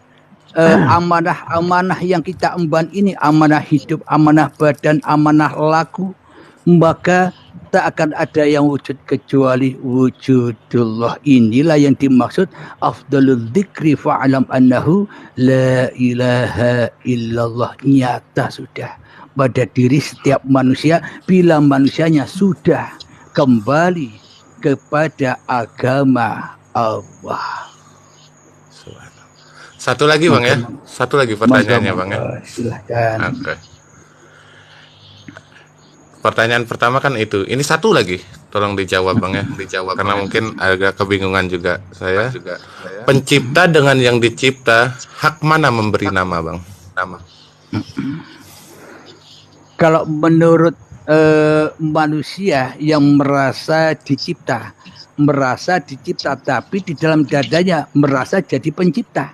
amanah-amanah yang kita emban ini, amanah hidup, amanah badan, amanah laku, maka tak akan ada yang wujud kecuali wujudullah. Inilah yang dimaksud afdalul dzikri fa'alam annahu la ilaha illallah. Nyata sudah pada diri setiap manusia bila manusianya sudah kembali kepada agama Allah. Satu lagi Bang ya, satu lagi pertanyaannya Bang ya. Silahkan. Oke. Pertanyaan pertama kan itu. Ini satu lagi, tolong dijawab Bang ya. Karena mungkin agak kebingungan juga saya. Pencipta dengan yang dicipta, hak mana memberi nama Bang? Nama. Kalau menurut manusia yang merasa dicipta tapi di dalam dadanya merasa jadi pencipta,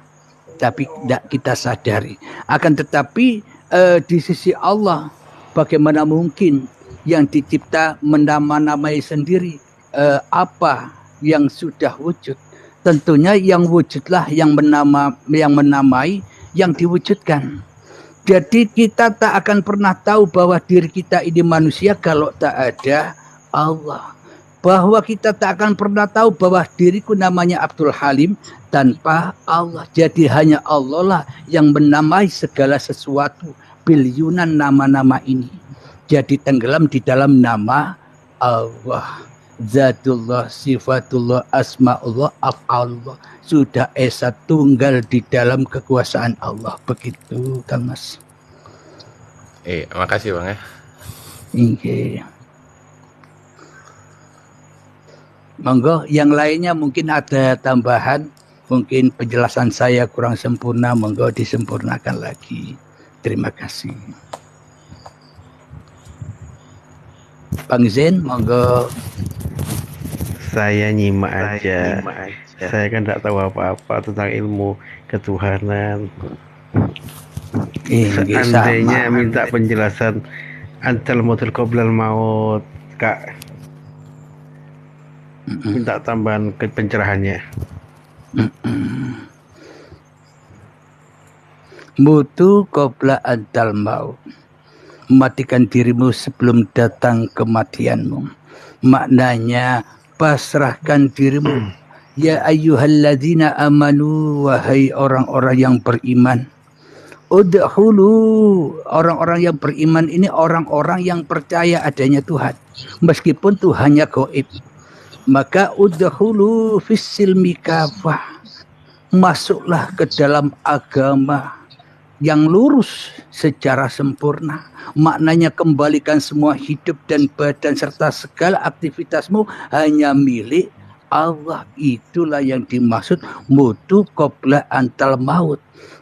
tapi tidak kita sadari. Akan tetapi di sisi Allah, bagaimana mungkin yang dicipta menama-namai sendiri apa yang sudah wujud? Tentunya yang wujudlah yang menamai yang diwujudkan. Jadi kita tak akan pernah tahu bahwa diri kita ini manusia kalau tak ada Allah. Bahwa kita tak akan pernah tahu bahwa diriku namanya Abdul Halim tanpa Allah. Jadi hanya Allah lah yang menamai segala sesuatu. Biliunan nama-nama ini. Jadi tenggelam di dalam nama Allah. Zatullah, sifatullah, asma'ullah, af'alullah. Sudah esa tunggal di dalam kekuasaan Allah. Begitu Kang Mas. Makasih Bang ya. Oke. Monggo yang lainnya mungkin ada tambahan. Mungkin penjelasan saya kurang sempurna. Monggo disempurnakan lagi. Terima kasih. Bang Zain, monggo. Saya nyimak aja. Saya kan tidak tahu apa-apa tentang ilmu ketuhanan. Seandainya minta penjelasan antal mautil qoblal maut, Kak. Minta tambahan ke pencerahannya. Mutu qabla antal maut. Matikan dirimu sebelum datang kematianmu. Maknanya pasrahkan dirimu. Ya ayyuhalladzina amanu, wahai orang-orang yang beriman. Udhulu, orang-orang yang beriman ini orang-orang yang percaya adanya Tuhan. Meskipun Tuhannya gaib. Maka udhulu fis-silmi kafah. Masuklah ke dalam agama yang lurus secara sempurna. Maknanya kembalikan semua hidup dan badan serta segala aktivitasmu hanya milik Allah. Itulah yang dimaksud mutu qabla antal maut.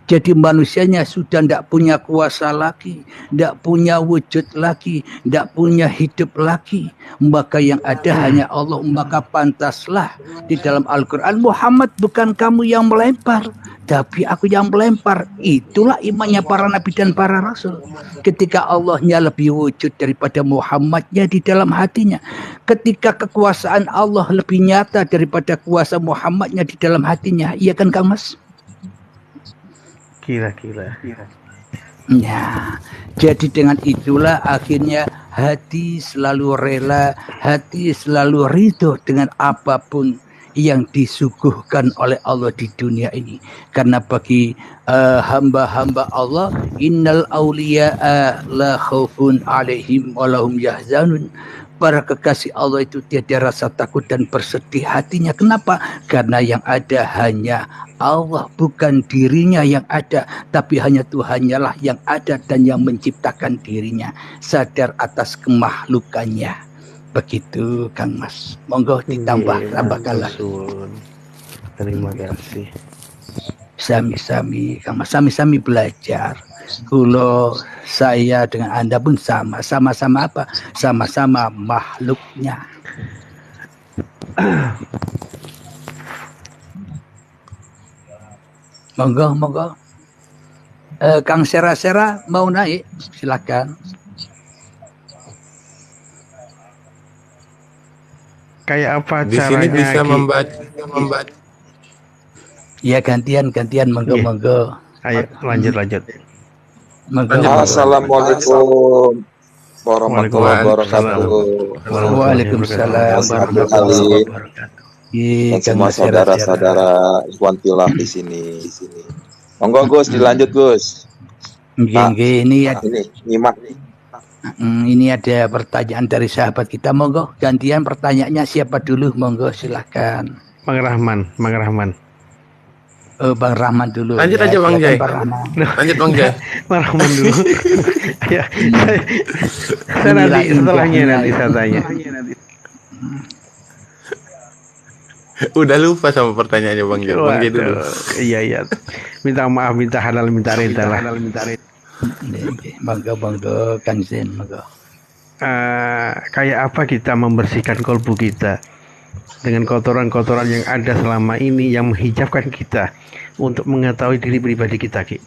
Jadi manusianya sudah tidak punya kuasa lagi, tidak punya wujud lagi, tidak punya hidup lagi. Maka yang ada hanya Allah. Maka pantaslah di dalam Al-Quran, Muhammad bukan kamu yang melempar, tapi aku yang melempar. Itulah imannya para nabi dan para rasul. Ketika Allahnya lebih wujud daripada Muhammadnya di dalam hatinya. Ketika kekuasaan Allah lebih nyata daripada kuasa Muhammadnya di dalam hatinya. Iya kan Kang Mas? Gila. Ya, jadi dengan itulah akhirnya hati selalu rela, hati selalu ridho dengan apapun yang disuguhkan oleh Allah di dunia ini. Karena bagi hamba-hamba Allah, innal awliya'a la khaufun alaihim wa lahum yahzanun. Para kekasih Allah itu tiada rasa takut dan bersedih hatinya. Kenapa? Karena yang ada hanya Allah, bukan dirinya yang ada, tapi hanya Tuhannya lah yang ada dan yang menciptakan dirinya. Sadar atas kemakhlukannya. Begitu Kang Mas. Monggo tambahkan lagi. Terima kasih. Sami-sami Kang Mas, sami-sami belajar. Kulo saya dengan Anda pun sama-sama apa? Sama-sama makhluknya. Monggo. Kang Sera mau naik, silakan. Kayak apa Di caranya? sini bisa membaca. Ya gantian monggo. Ayo lanjut. Monggo. Assalamualaikum warahmatullahi wabarakatuh. Waalaikumsalam warahmatullahi wabarakatuh. Dan semua saudara-saudara Ikhwan Fillah di sini. Monggo Gus, dilanjut Gus. Ini nyimak. Ini ada pertanyaan dari sahabat kita. Monggo gantian pertanyaannya siapa dulu? Monggo silahkan. Mang Rahman. Bang Rahman dulu. Lanjut ya, aja Bang Jai. Lanjut Bang Jai. Mang Rahman dulu. Ya, saya nanti setelahnya nanti saya tanya. Udah lupa sama pertanyaannya Bang Jai. Bang Jai dulu. Iya. Minta maaf, minta halal, minta reda lah. Monggo Kang Zen, monggo. Kayak apa kita membersihkan kolbu kita dengan kotoran-kotoran yang ada selama ini yang menghijabkan kita untuk mengetahui diri pribadi kita, Ki?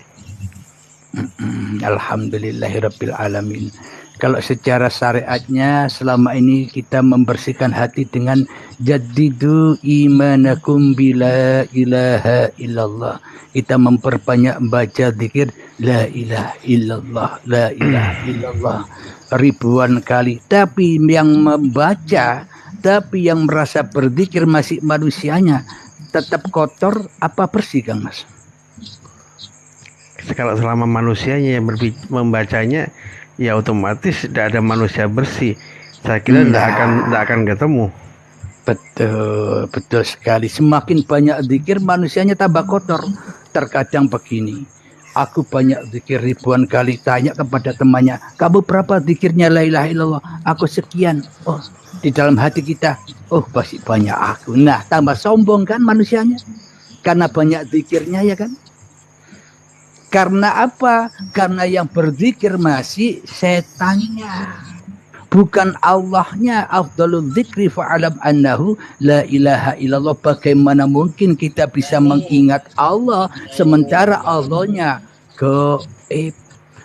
Alhamdulillahirabbil alamin. Kalau secara syariatnya selama ini kita membersihkan hati dengan jaddidu imanakum bila ilaha illallah. Kita memperbanyak baca zikir la ilaha illallah, la ilaha illallah ribuan kali. Tapi yang membaca, tapi yang merasa berzikir masih manusianya tetap kotor apa bersih Kang Mas? Kalau selama manusianya yang membacanya, ya otomatis tidak ada manusia bersih. Saya kira tidak akan ketemu. Betul sekali. Semakin banyak zikir manusianya tambah kotor. Terkadang begini, aku banyak zikir ribuan kali, tanya kepada temannya, kamu berapa zikirnya la ilaha illallah? Aku sekian. Oh, di dalam hati kita, oh pasti banyak aku. Nah, tambah sombong kan manusianya, karena banyak zikirnya ya kan. Karena apa? Karena yang berzikir masih setannya, bukan Allahnya. Afdalul dzikri fa'alam annahu la ilaha illallah. Bagaimana mungkin kita bisa mengingat Allah sementara Allahnya gaib?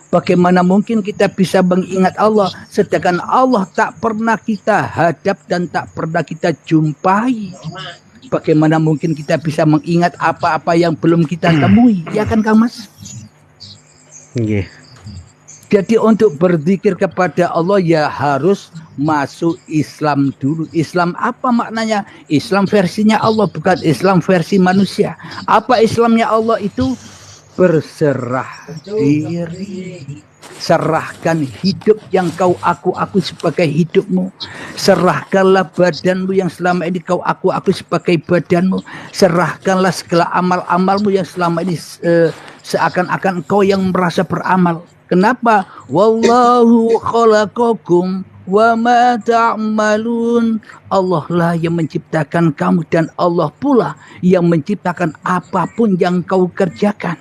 Bagaimana mungkin kita bisa mengingat Allah sedangkan Allah tak pernah kita hadap dan tak pernah kita jumpai? Bagaimana mungkin kita bisa mengingat apa-apa yang belum kita temui? Ya kan Kang Mas? Nggih. Jadi untuk berzikir kepada Allah ya harus masuk Islam dulu. Islam apa maknanya? Islam versinya Allah, bukan Islam versi manusia. Apa Islamnya Allah itu? Berserah diri. Serahkan hidup yang kau aku sebagai hidupmu. Serahkanlah badanmu yang selama ini kau aku sebagai badanmu. Serahkanlah segala amal-amalmu yang selama ini seakan-akan kau yang merasa beramal. Kenapa? Wallahu khalaqakum wa ma ta'malun. Allah lah yang menciptakan kamu dan Allah pula yang menciptakan apapun yang kau kerjakan.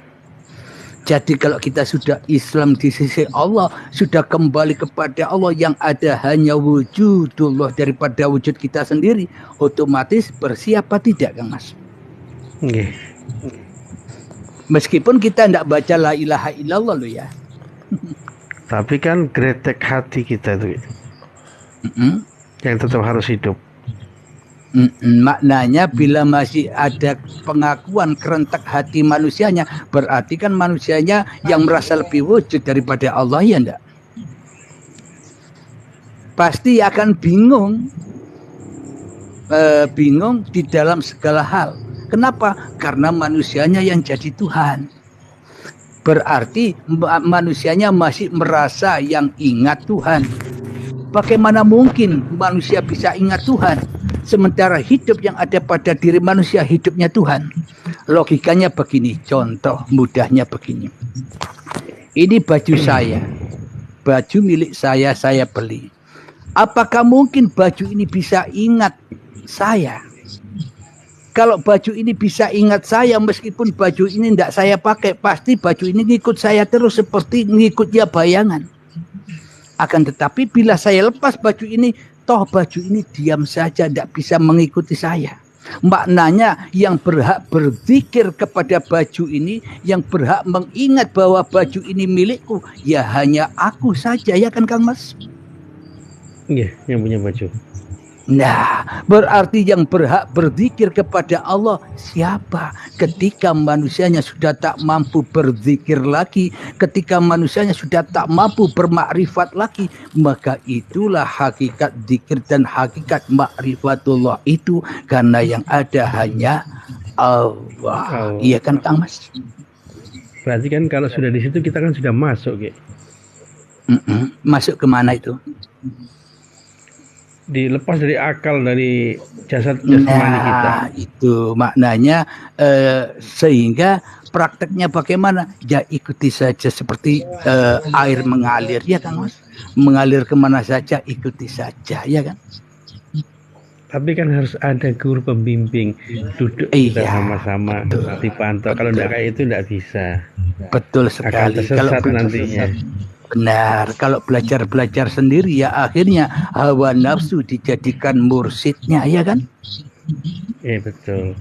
Jadi kalau kita sudah Islam di sisi Allah, sudah kembali kepada Allah yang ada hanya wujudullah daripada wujud kita sendiri, otomatis bersiap apa tidak Kang Mas? Nggih. Meskipun kita tidak baca la ilaha illallah loh ya. Tapi kan gretek hati kita itu yang tetap harus hidup. Maknanya bila masih ada pengakuan kerentak hati manusianya, berarti kan manusianya yang merasa lebih wujud daripada Allah, ya enggak? Pasti akan bingung di dalam segala hal. Kenapa? Karena manusianya yang jadi Tuhan. Berarti manusianya masih merasa yang ingat Tuhan. Bagaimana mungkin manusia bisa ingat Tuhan sementara hidup yang ada pada diri manusia hidupnya Tuhan? Logikanya begini, contoh mudahnya begini. Ini baju saya, baju milik saya beli. Apakah mungkin baju ini bisa ingat saya? Kalau baju ini bisa ingat saya, meskipun baju ini tidak saya pakai, pasti baju ini ngikut saya terus seperti ngikutnya bayangan. Akan tetapi bila saya lepas baju ini, toh baju ini diam saja, tidak bisa mengikuti saya. Maknanya yang berhak berzikir kepada baju ini, yang berhak mengingat bahwa baju ini milikku, ya hanya aku saja, ya kan Kang Mas? Iya, yang punya baju. Nah, berarti yang berhak berzikir kepada Allah siapa? Ketika manusianya sudah tak mampu berzikir lagi, ketika manusianya sudah tak mampu bermakrifat lagi, maka itulah hakikat zikir dan hakikat makrifatullah itu, karena yang ada hanya Allah. Iya kan Kang Mas? Berarti kan kalau sudah di situ kita kan sudah masuk, Ge. Masuk kemana itu? Dilepas dari akal, dari jasad jasmani kita. Itu maknanya, sehingga prakteknya bagaimana? Ya ikuti saja seperti air mengalir, ya Kang Mas. Mengalir kemana saja, ikuti saja, ya kan. Tapi kan harus ada guru pembimbing, duduk kita sama-sama, dipantau. Kalau tidak kayak itu tidak bisa. Betul sekali. Akan tersesat nantinya. Benar, kalau belajar sendiri ya akhirnya hawa nafsu dijadikan mursidnya, ya kan? Iya betul.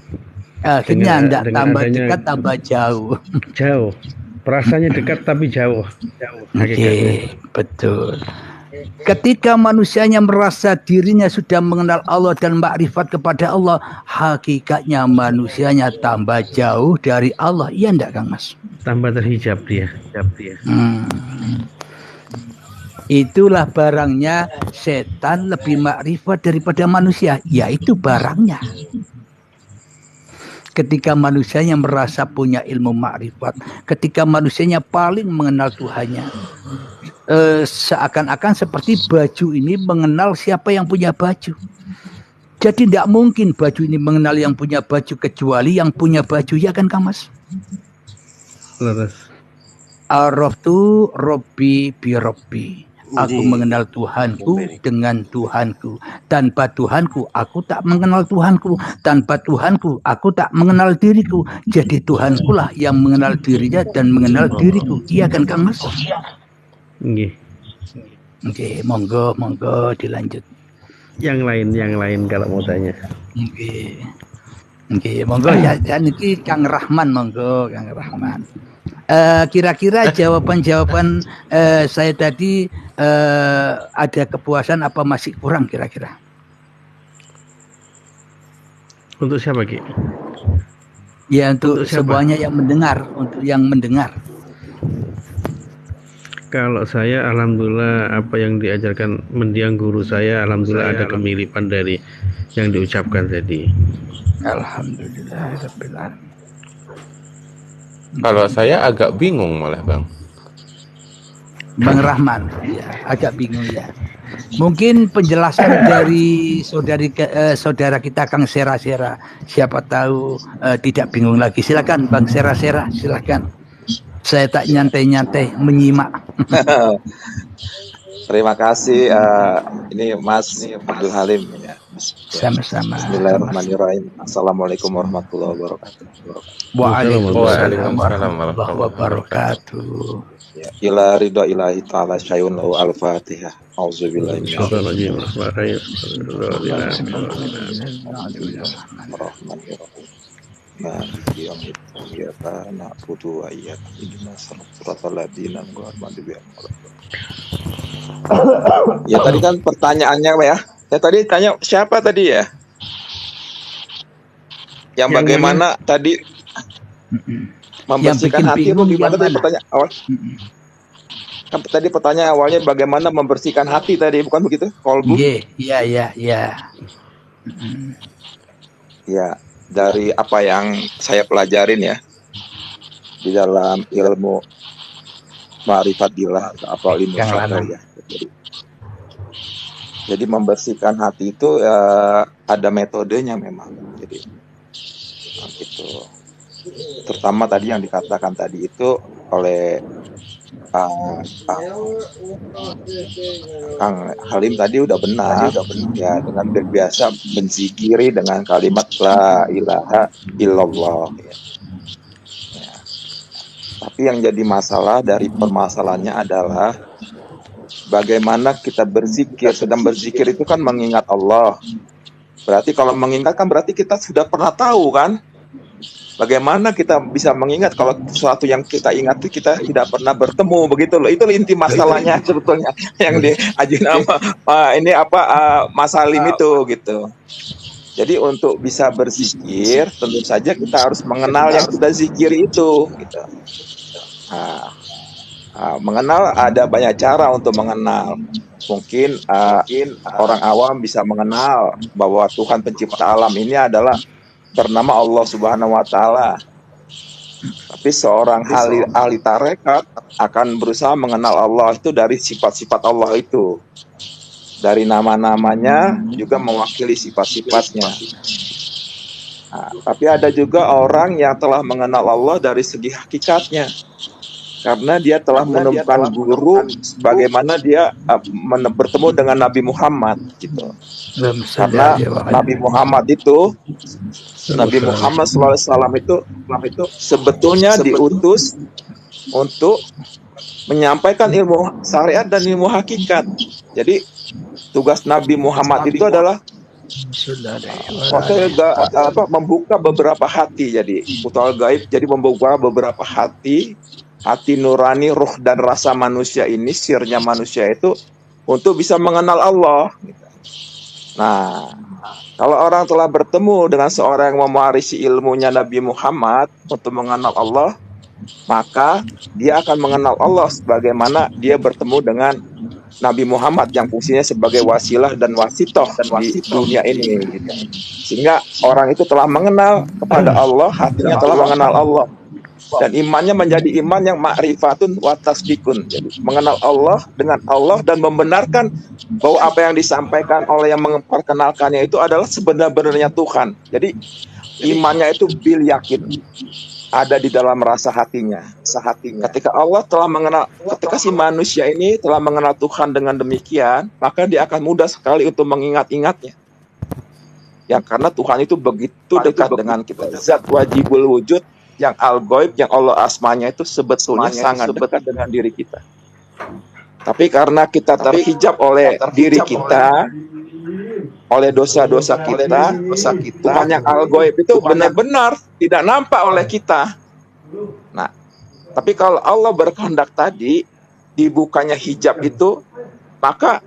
Akhirnya tidak tambah dekat, tambah jauh. Jauh, perasaannya dekat tapi jauh. Oke, betul. Ketika manusianya merasa dirinya sudah mengenal Allah dan makrifat kepada Allah, hakikatnya manusianya tambah jauh dari Allah, iya enggak Kang Mas? Tambah terhijab dia. Itulah barangnya setan lebih makrifat daripada manusia, yaitu barangnya. Ketika manusianya merasa punya ilmu makrifat, ketika manusianya paling mengenal Tuhannya, seakan-akan seperti baju ini mengenal siapa yang punya baju. Jadi tidak mungkin baju ini mengenal yang punya baju kecuali yang punya baju, ya kan Kang Mas? Leres. Araftu Robbi bi Robbi. Aku mengenal Tuhanku dengan Tuhanku. Tanpa Tuhanku, aku tak mengenal Tuhanku. Tanpa Tuhanku, aku tak mengenal diriku. Jadi Tuhanku lah yang mengenal dirinya dan mengenal diriku. Iya kan Kang Mas? Nggih. Oke, monggo dilanjut. Yang lain kalau mau tanya. Oke, monggo ya niki Kang Rahman, monggo Kang Rahman. Kira-kira jawaban-jawaban saya tadi ada kepuasan apa masih kurang kira-kira? Untuk siapa, Ki? Ya untuk Untuk siapa? semuanya yang mendengar, untuk yang mendengar. Kalau saya alhamdulillah apa yang diajarkan mendiang guru saya alhamdulillah ada kemiripan dari yang diucapkan tadi. Alhamdulillah. Kalau saya agak bingung malah Bang. Bang Rahman, ya, agak bingung ya. Mungkin penjelasan dari saudara kita Kang Sera-Sera, siapa tahu tidak bingung lagi. Silakan Bang Sera-Sera, silakan. Saya tak nyantai-nyantai menyimak. Terima kasih ini Mas Abdul Halim ya. Sama-sama. Bismillahirrahmanirrahim. Assalamualaikum warahmatullahi wabarakatuh. Waalaikumsalam warahmatullahi wabarakatuh. Ya, ila ridho ilahi ta'ala syai'un lahu al-fatihah. Auzubillahi Ya tadi kan pertanyaannya ya. Ya tadi tanya siapa tadi ya? Yang bagaimana tadi membersihkan hati itu gimana tadi pertanyaan awal? Kan tadi pertanyaan awalnya bagaimana membersihkan hati tadi, bukan begitu? Kolbu? Iya. Ya, dari apa yang saya pelajarin ya di dalam ilmu ma'rifatillah atau ilmu syar'i ya. Jadi membersihkan hati itu ada metodenya memang. Jadi gitu. Terutama tadi yang dikatakan tadi itu oleh Kang Halim tadi udah benar ya, dengan berbiasa menzikiri dengan kalimat la ilaha illallah ya. Tapi yang jadi masalah dari permasalahannya adalah bagaimana kita berzikir. Sedang berzikir itu kan mengingat Allah. Berarti kalau mengingat kan berarti kita sudah pernah tahu kan. Bagaimana kita bisa mengingat kalau sesuatu yang kita ingat itu kita tidak pernah bertemu, begitu loh. Itu inti masalahnya sebetulnya yang diajuin Mas Halim itu gitu. Jadi untuk bisa berzikir tentu saja kita harus mengenal yang sudah zikir itu gitu. Mengenal ada banyak cara untuk mengenal. Mungkin orang awam bisa mengenal bahwa Tuhan pencipta alam ini adalah bernama Allah Subhanahu wa Ta'ala. Tapi seorang ahli tarekat akan berusaha mengenal Allah itu dari sifat-sifat Allah itu. Dari nama-namanya juga mewakili sifat-sifatnya. Tapi ada juga orang yang telah mengenal Allah dari segi hakikatnya. Karena dia telah menemukan guru bagaimana dia bertemu dengan Nabi Muhammad gitu. Karena Nabi Muhammad SAW itu sebetulnya diutus untuk menyampaikan ilmu syariat dan ilmu hakikat. Jadi tugas Nabi Muhammad itu adalah membuka beberapa hati. Jadi putal gaib, jadi membuka beberapa hati nurani, ruh dan rasa manusia ini, sirnya manusia itu untuk bisa mengenal Allah. Nah, kalau orang telah bertemu dengan seorang yang mewarisi ilmunya Nabi Muhammad untuk mengenal Allah, maka dia akan mengenal Allah sebagaimana dia bertemu dengan Nabi Muhammad yang fungsinya sebagai wasilah dan wasitoh di dunia ini. Sehingga orang itu telah mengenal kepada Allah, hatinya telah mengenal Allah. Dan imannya menjadi iman yang ma'rifatun wa tasdikun. Jadi mengenal Allah dengan Allah dan membenarkan bahwa apa yang disampaikan oleh yang memperkenalkannya itu adalah sebenar-benarnya Tuhan. Jadi imannya itu bil yakin, ada di dalam rasa hatinya. Ketika Allah telah mengenal, ketika si manusia ini telah mengenal Tuhan dengan demikian, maka dia akan mudah sekali untuk mengingat-ingatnya. Yang karena Tuhan itu begitu dekat dengan kita. Zat wajibul wujud yang al-ghaib, yang Allah asmanya itu sebetulnya sangat dekat dengan diri kita. Tapi karena kita terhijab oleh diri kita, oleh dosa-dosa kita, Tuhan yang al-ghaib itu benar-benar tidak nampak oleh kita. Nah, Tapi kalau Allah berkehendak tadi dibukanya hijab itu, maka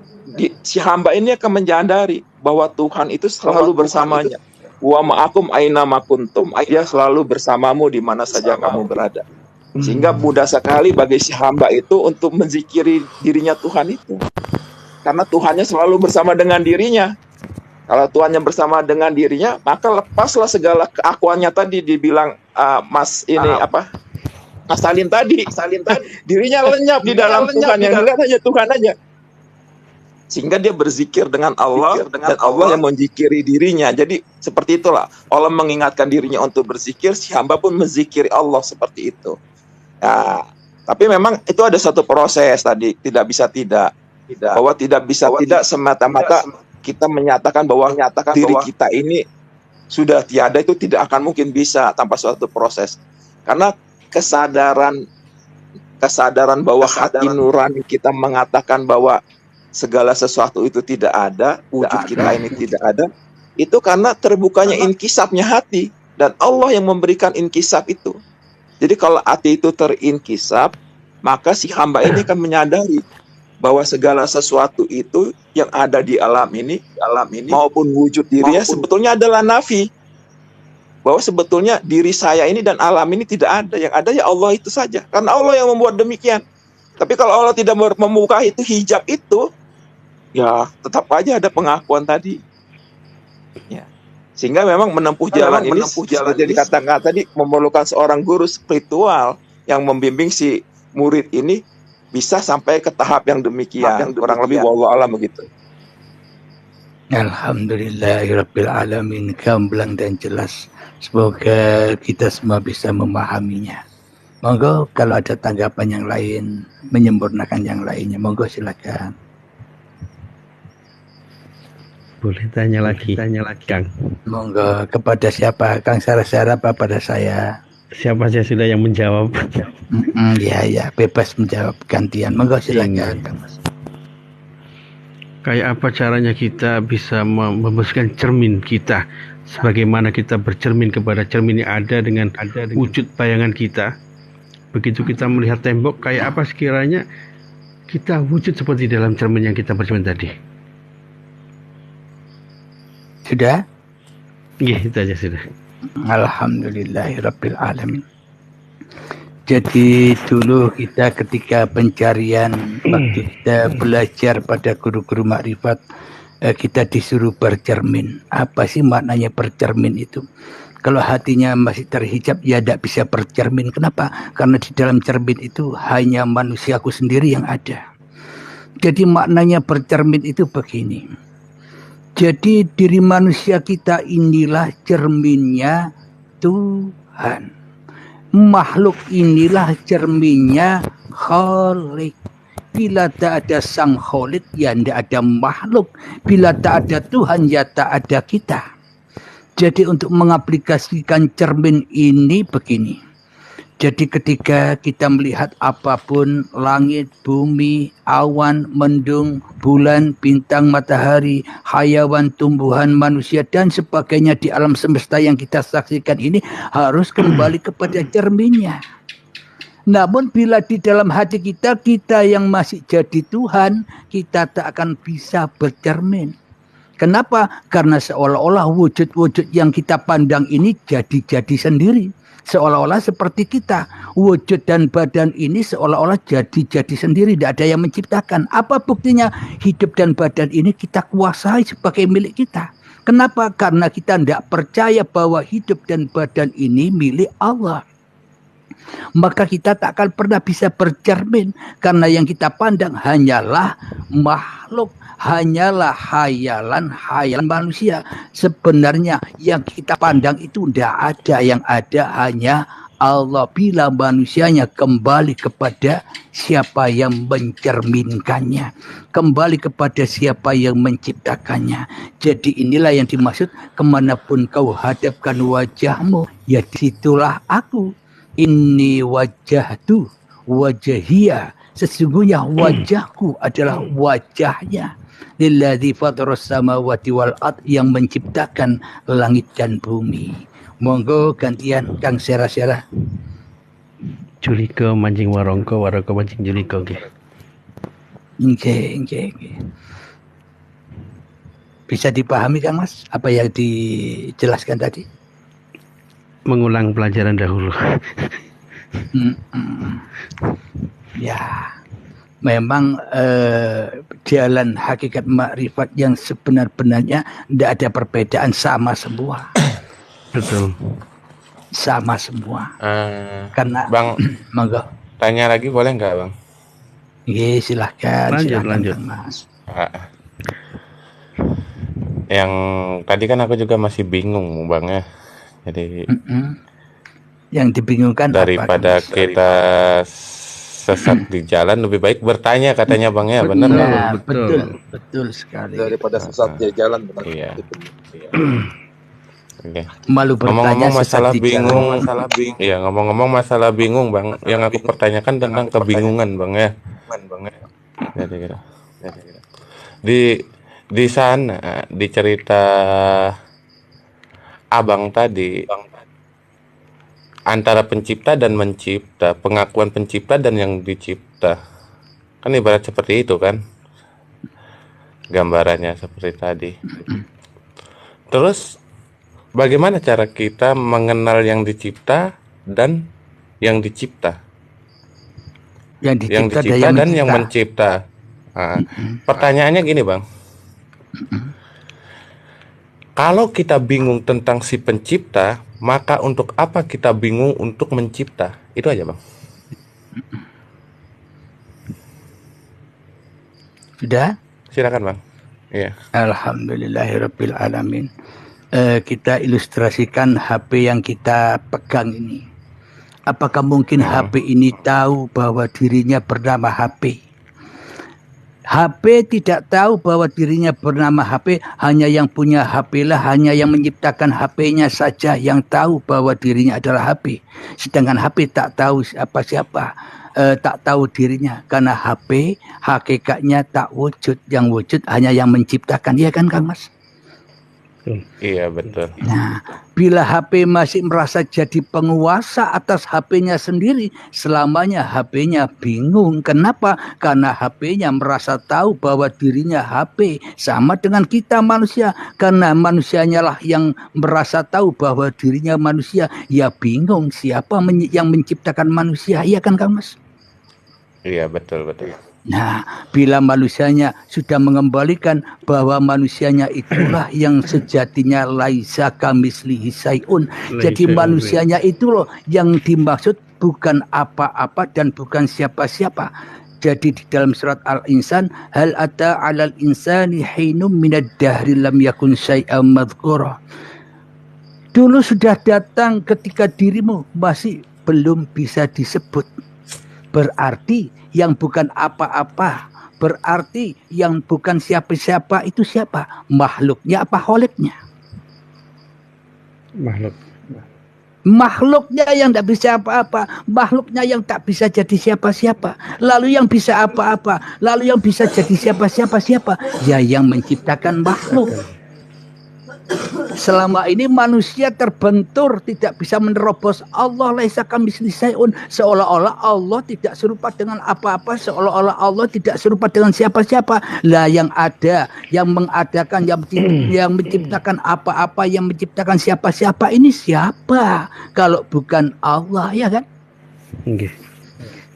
si hamba ini akan menyadari bahwa Tuhan itu selalu bersamanya. Wa ma'akum aina ma kuntum. Dia selalu bersamamu di mana saja kamu berada. Sehingga mudah sekali bagi si hamba itu untuk menzikiri dirinya Tuhan itu. Karena Tuhannya selalu bersama dengan dirinya. Kalau Tuhannya bersama dengan dirinya, maka lepaslah segala keakuannya tadi dibilang Mas Salin tadi. Dirinya lenyap di dalam Tuhan, yang dilihat hanya Tuhan aja. Sehingga dia berzikir dengan Allah, dan Allah yang menzikiri dirinya. Jadi seperti itulah. Allah mengingatkan dirinya untuk berzikir, si hamba pun menzikiri Allah seperti itu. Ya, tapi memang itu ada satu proses tadi, tidak bisa tidak. Bahwa tidak bisa tidak semata-mata kita menyatakan bahwa diri kita ini sudah tiada, itu tidak akan mungkin bisa tanpa suatu proses. Karena kesadaran bahwa hati nurani kita mengatakan bahwa segala sesuatu itu tidak ada, wujud kita ini tidak ada, itu karena terbukanya inkisapnya hati, dan Allah yang memberikan inkisap itu. Jadi kalau hati itu terinkisap, maka si hamba ini akan menyadari bahwa segala sesuatu itu yang ada di alam ini maupun wujud dirinya sebetulnya adalah nafi. Bahwa sebetulnya diri saya ini dan alam ini tidak ada, yang ada ya Allah itu saja. Karena Allah yang membuat demikian. Tapi kalau Allah tidak membuka itu hijab itu, ya tetap aja ada pengakuan tadi. Ya. Sehingga memang menempuh jalan ini seperti dikatakan tadi, memerlukan seorang guru spiritual yang membimbing si murid ini bisa sampai ke tahap yang demikian. Kurang lebih wallahu alam begitu. Alhamdulillahirabbil alamin, gamblang dan jelas. Semoga kita semua bisa memahaminya. Monggo kalau ada tanggapan yang lain, menyempurnakan yang lainnya, monggo silakan. Boleh tanya lagi, Kang. Monggo, kepada siapa? Kang Sarah apa pada saya? Siapa saja sudah yang menjawab? Ya, bebas menjawab gantian. Monggo silakan, Kang Mas. Kayak apa caranya kita bisa membersihkan cermin kita, sebagaimana kita bercermin kepada cermin yang ada dengan wujud bayangan kita. Begitu kita melihat tembok, kayak apa sekiranya kita wujud seperti dalam cermin yang kita bercermin tadi. Sudah? Iya, itu aja sudah. Alhamdulillahirabbil alamin. Jadi dulu kita ketika pencarian, waktu kita belajar pada guru-guru makrifat, kita disuruh bercermin. Apa sih maknanya bercermin itu? Kalau hatinya masih terhijab, ya tidak bisa bercermin. Kenapa? Karena di dalam cermin itu hanya manusiaku sendiri yang ada. Jadi maknanya bercermin itu begini. Jadi diri manusia kita inilah cerminnya Tuhan. Makhluk inilah cerminnya Khalik. Bila tak ada sang Khalik, ya tidak ada makhluk. Bila tak ada Tuhan, ya tak ada kita. Jadi untuk mengaplikasikan cermin ini begini. Jadi ketika kita melihat apapun, langit, bumi, awan, mendung, bulan, bintang, matahari, hayawan, tumbuhan, manusia, dan sebagainya di alam semesta yang kita saksikan ini harus kembali kepada cerminnya. Namun bila di dalam hati kita yang masih jadi Tuhan, kita tak akan bisa bercermin. Kenapa? Karena seolah-olah wujud-wujud yang kita pandang ini jadi-jadi sendiri. Seolah-olah seperti kita. Wujud dan badan ini seolah-olah jadi-jadi sendiri. Tidak ada yang menciptakan. Apa buktinya? Hidup dan badan ini kita kuasai sebagai milik kita. Kenapa? Karena kita tidak percaya bahwa hidup dan badan ini milik Allah. Maka kita tak akan pernah bisa bercermin. Karena yang kita pandang hanyalah makhluk. Hanyalah hayalan manusia. Sebenarnya yang kita pandang itu tidak ada. Yang ada hanya Allah. Bila manusianya kembali kepada siapa yang mencerminkannya, kembali kepada siapa yang menciptakannya. Jadi inilah yang dimaksud, kemanapun kau hadapkan wajahmu, ya disitulah aku. Inni wajahtu wajahia. Sesungguhnya wajahku adalah wajahnya. Lilladzi fataras samawati wal ard, yang menciptakan langit dan bumi. Monggo gantian Kang Sera. Julika mancing warongko, warongko mancing julika nggih. Nggih. Bisa dipahami Kang Mas apa yang dijelaskan tadi? Mengulang pelajaran dahulu. Ya, memang jalan hakikat makrifat yang sebenar-benarnya tidak ada perbedaan, sama semua. Betul. Sama semua. Karena Bang, monggo. tanya lagi boleh nggak Bang? Nggih, silahkan. Lanjut. Kang Mas. Yang tadi kan aku juga masih bingung Bang ya. Jadi Yang dibingungkan daripada apa, Kang Mas? kita sesat di jalan lebih baik bertanya katanya Bang ya, benar nggak? Nah, Betul. betul sekali. Daripada sesat di jalan benar. Iya. Oke. Malu bertanya Ngomong-ngomong masalah sesat di jalan. bingung, Iya, ngomong-ngomong masalah bingung Bang, yang aku pertanyakan tentang kebingungan Bang ya. Jadi gitu. Di sana di cerita Abang tadi antara pencipta dan mencipta, pengakuan pencipta dan yang dicipta. Kan ibarat seperti itu kan. Gambarannya seperti tadi. Terus bagaimana cara kita mengenal yang dicipta dan yang dicipta? Yang Yang dicipta dicipta dan yang mencipta. mencipta. Pertanyaannya gini Bang. Kalau kita bingung tentang si pencipta, maka untuk apa kita bingung untuk mencipta? Itu aja Bang. Sudah? Silakan Bang. Iya. Alhamdulillahirabbil alamin. Kita ilustrasikan HP yang kita pegang ini. Apakah mungkin HP ini tahu bahwa dirinya bernama HP? HP tidak tahu bahwa dirinya bernama HP, hanya yang punya HP lah, hanya yang menciptakan HP-nya saja yang tahu bahwa dirinya adalah HP. Sedangkan HP tak tahu siapa-siapa, tak tahu dirinya, karena HP hakikatnya tak wujud, yang wujud hanya yang menciptakan. Iya kan Kang Mas? Iya betul. Nah, bila HP masih merasa jadi penguasa atas HP-nya sendiri, selamanya HP-nya bingung. Kenapa? Karena HP-nya merasa tahu bahwa dirinya HP. Sama dengan kita manusia. Karena manusianya lah yang merasa tahu bahwa dirinya manusia. Ya bingung siapa yang menciptakan manusia. Iya kan Kang Mas? Iya betul. Nah, bila manusianya sudah mengembalikan bahwa manusianya itulah yang sejatinya laisa kamislihi syai'un. Jadi manusianya itu loh yang dimaksud, bukan apa-apa dan bukan siapa-siapa. Jadi di dalam surat Al-Insan, hal ata 'alal insani hinum minad dahri lam yakun syai'an madhkura. Dulu sudah datang ketika dirimu masih belum bisa disebut. Berarti yang bukan apa-apa, berarti yang bukan siapa-siapa itu siapa? Makhluknya apa kholiknya? Makhluknya yang tidak bisa apa-apa, makhluknya yang tak bisa jadi siapa-siapa. Lalu yang bisa apa-apa, lalu yang bisa jadi siapa-siapa? Ya yang menciptakan makhluk. Selama ini manusia terbentur, tidak bisa menerobos Allah, laisa kamitslihi syai'un, seolah-olah Allah tidak serupa dengan apa-apa, seolah-olah Allah tidak serupa dengan siapa-siapa. Lah yang ada, yang mengadakan, yang menciptakan apa-apa, yang menciptakan siapa-siapa ini siapa? Kalau bukan Allah, ya kan? Okay.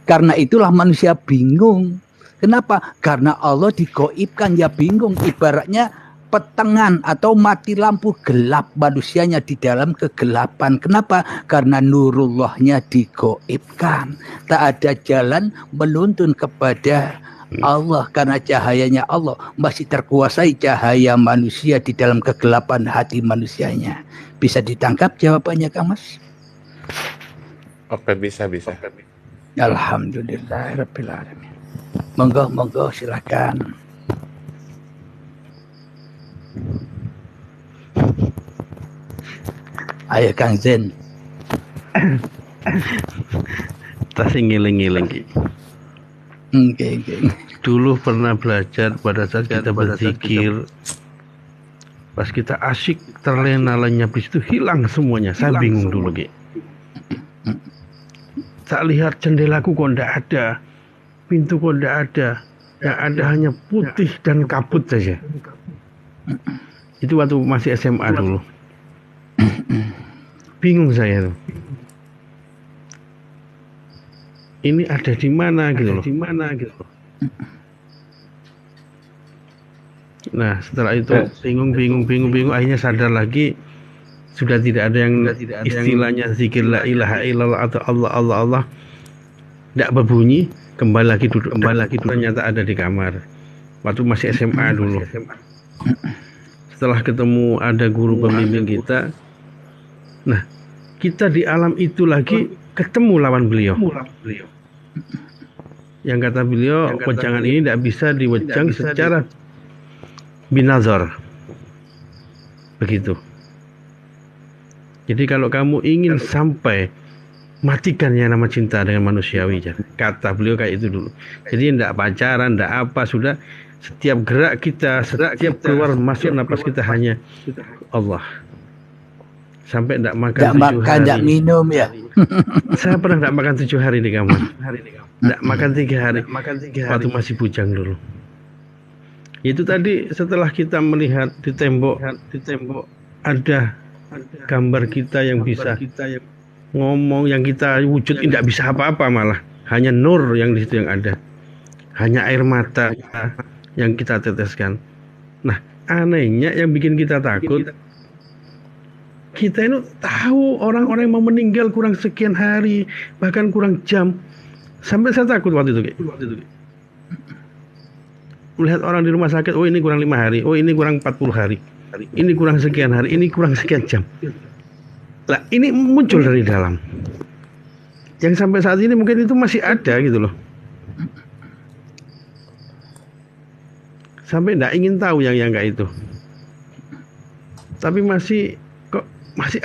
Karena itulah manusia bingung. Kenapa? Karena Allah digoibkan, ya bingung. Ibaratnya petengan atau mati lampu, gelap manusianya di dalam kegelapan. Kenapa? Karena nurullahnya digoibkan. Tak ada jalan menuntun kepada Allah karena cahayanya Allah masih terkuasai cahaya manusia di dalam kegelapan hati manusianya. Bisa ditangkap jawabannya Kang Mas? Oke, bisa. Alhamdulillahirabbil alamin. Monggo silakan. Ayo Kang Zen. Tas ngiling-ngiling. Okay. Dulu pernah belajar pada saat kita berzikir, pas kita asyik terlena lenyap di situ hilang semuanya. Saya bingung dulu, Ki. Tak lihat jendelaku kok ndak ada, pintu kok ndak ada, yang ada hanya putih dan kabut saja. Itu waktu masih SMA dulu. Bingung saya tuh. Ini ada di mana gitu loh. Nah, setelah itu bingung, akhirnya sadar lagi sudah tidak ada yang istilahnya zikir la ilaha illallah atau Allah. Tidak berbunyi, kembali lagi duduk. Ternyata ada di kamar. Waktu masih SMA dulu. Setelah ketemu ada guru pembimbing kita. Nah, kita di alam itu lagi ketemu lawan beliau. Yang kata beliau, wejangan ini tidak bisa diwejang secara binazar. Begitu. Jadi kalau kamu ingin sampai matikan yang nama cinta dengan manusiawi, kata beliau kayak itu dulu. Jadi tidak pacaran, tidak apa, sudah setiap gerak kita, setiap keluar masuk napas kita hanya Allah. Sampai tidak makan 7 hari. Tidak minum ya. Saya pernah tidak makan 7 hari di kamar. Tidak makan 3 hari. Waktu masih bujang dulu. Itu tadi setelah kita melihat di tembok ada gambar kita yang bisa ngomong, yang kita wujud tidak bisa apa-apa, malah hanya nur yang di situ yang ada. Hanya air mata yang kita teteskan. Nah, anehnya yang bikin kita takut, kita ini tahu orang-orang yang mau meninggal kurang sekian hari, bahkan kurang jam. Sampai saya takut waktu itu. Melihat orang di rumah sakit, oh ini kurang 5 hari, oh ini kurang 40 hari, ini kurang sekian hari, ini kurang sekian jam. Lah, ini muncul dari dalam. Yang sampai saat ini mungkin itu masih ada gitu loh. Sampai enggak ingin tahu yang kayak itu. Tapi masih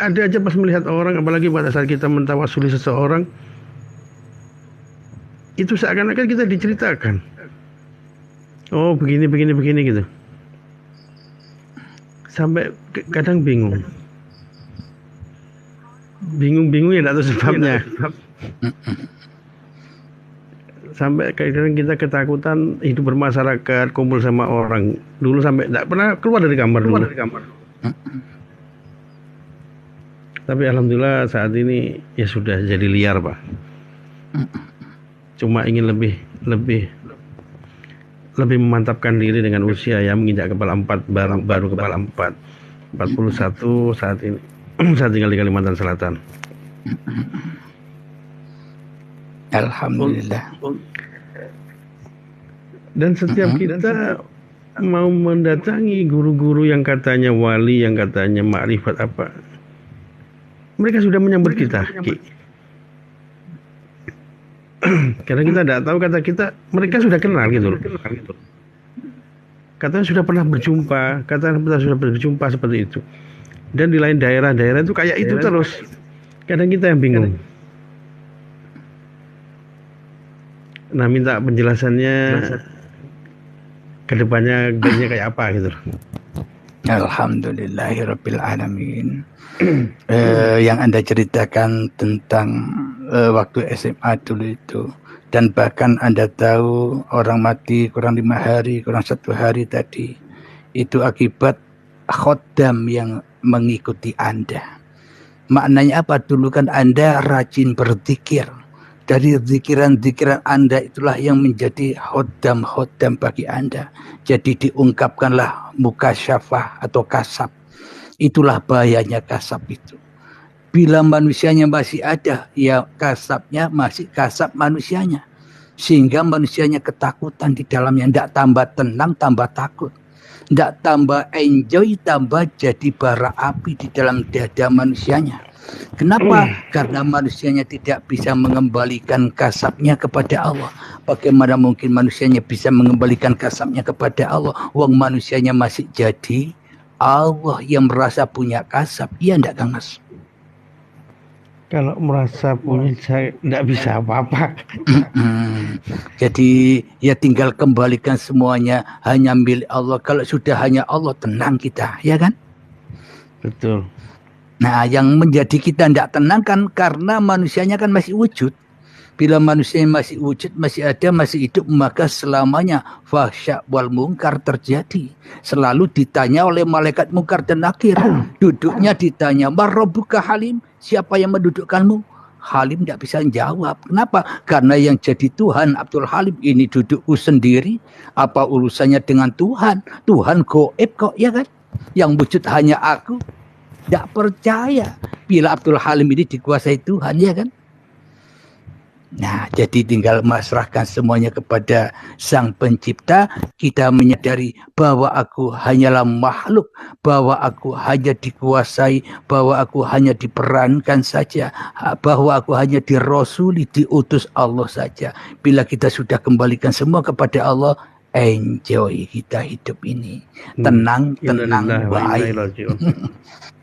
ada aja pas melihat orang, apalagi pada saat kita mentawasuli seseorang, itu seakan-akan kita diceritakan. Oh begini gitu. Sampai kadang bingung ya tidak tahu sebabnya. Sampai kadang kita ketakutan hidup bermasyarakat, kumpul sama orang. Dulu sampai tidak pernah keluar dari kamar dulu. Tapi alhamdulillah saat ini ya sudah jadi liar, Pak. Cuma ingin lebih memantapkan diri dengan usia yang menginjak kepala 4, baru kepala 4. 41 saat ini. Saya tinggal di Kalimantan Selatan. Alhamdulillah. Dan setiap kita mau mendatangi guru-guru yang katanya wali, yang katanya makrifat apa, mereka sudah menyambut kita, Ki. Karena kita tidak tahu, kata kita, mereka sudah kenal gitu loh. Katanya sudah pernah berjumpa, seperti itu. Dan di lain daerah-daerah itu kayak itu terus. Kadang kita yang bingung. Nah, minta penjelasannya kedepannya kayak apa gitu loh. Alhamdulillahirabbil alamin. Yang Anda ceritakan tentang waktu SMA dulu itu, dan bahkan Anda tahu orang mati kurang 5 hari, kurang 1 hari tadi, itu akibat khoddam yang mengikuti Anda. Maknanya apa? Dulu kan Anda rajin berzikir. Dari zikiran-zikiran Anda itulah yang menjadi khoddam bagi Anda. Jadi diungkapkanlah mukasyafah atau kasab. Itulah bahayanya kasab itu. Bila manusianya masih ada, ya kasabnya masih kasab manusianya. Sehingga manusianya ketakutan di dalamnya. Tidak tambah tenang, tambah takut. Tidak tambah enjoy, tambah jadi bara api di dalam dada manusianya. Kenapa? Karena manusianya tidak bisa mengembalikan kasabnya kepada Allah. Bagaimana mungkin manusianya bisa mengembalikan kasabnya kepada Allah? Wong manusianya masih jadi Allah yang merasa punya kasab. Iya enggak, Kang Mas? Kalau merasa punya, saya tidak bisa apa-apa. Jadi ya tinggal kembalikan semuanya hanya milik Allah. Kalau sudah hanya Allah, tenang kita, ya kan? Betul. Nah, yang menjadi kita tidak tenang kan karena manusianya kan masih wujud. Bila manusia masih wujud, masih ada, masih hidup, maka selamanya fahsya wal mungkar terjadi. Selalu ditanya oleh malaikat mungkar dan nakir. Duduknya ditanya, Marrobuka Halim, siapa yang mendudukkanmu? Halim tidak bisa jawab. Kenapa? Karena yang jadi Tuhan Abdul Halim ini dudukku sendiri. Apa urusannya dengan Tuhan? Tuhan goib kok, ya kan? Yang wujud hanya aku. Tidak percaya bila Abdul Halim ini dikuasai Tuhan, ya kan? Nah, jadi tinggal masrahkan semuanya kepada Sang Pencipta. Kita menyadari bahwa aku hanyalah makhluk, bahwa aku hanya dikuasai, bahwa aku hanya diperankan saja, bahwa aku hanya dirasuli, diutus Allah saja. Bila kita sudah kembalikan semua kepada Allah, enjoy kita hidup ini. Tenang, baik.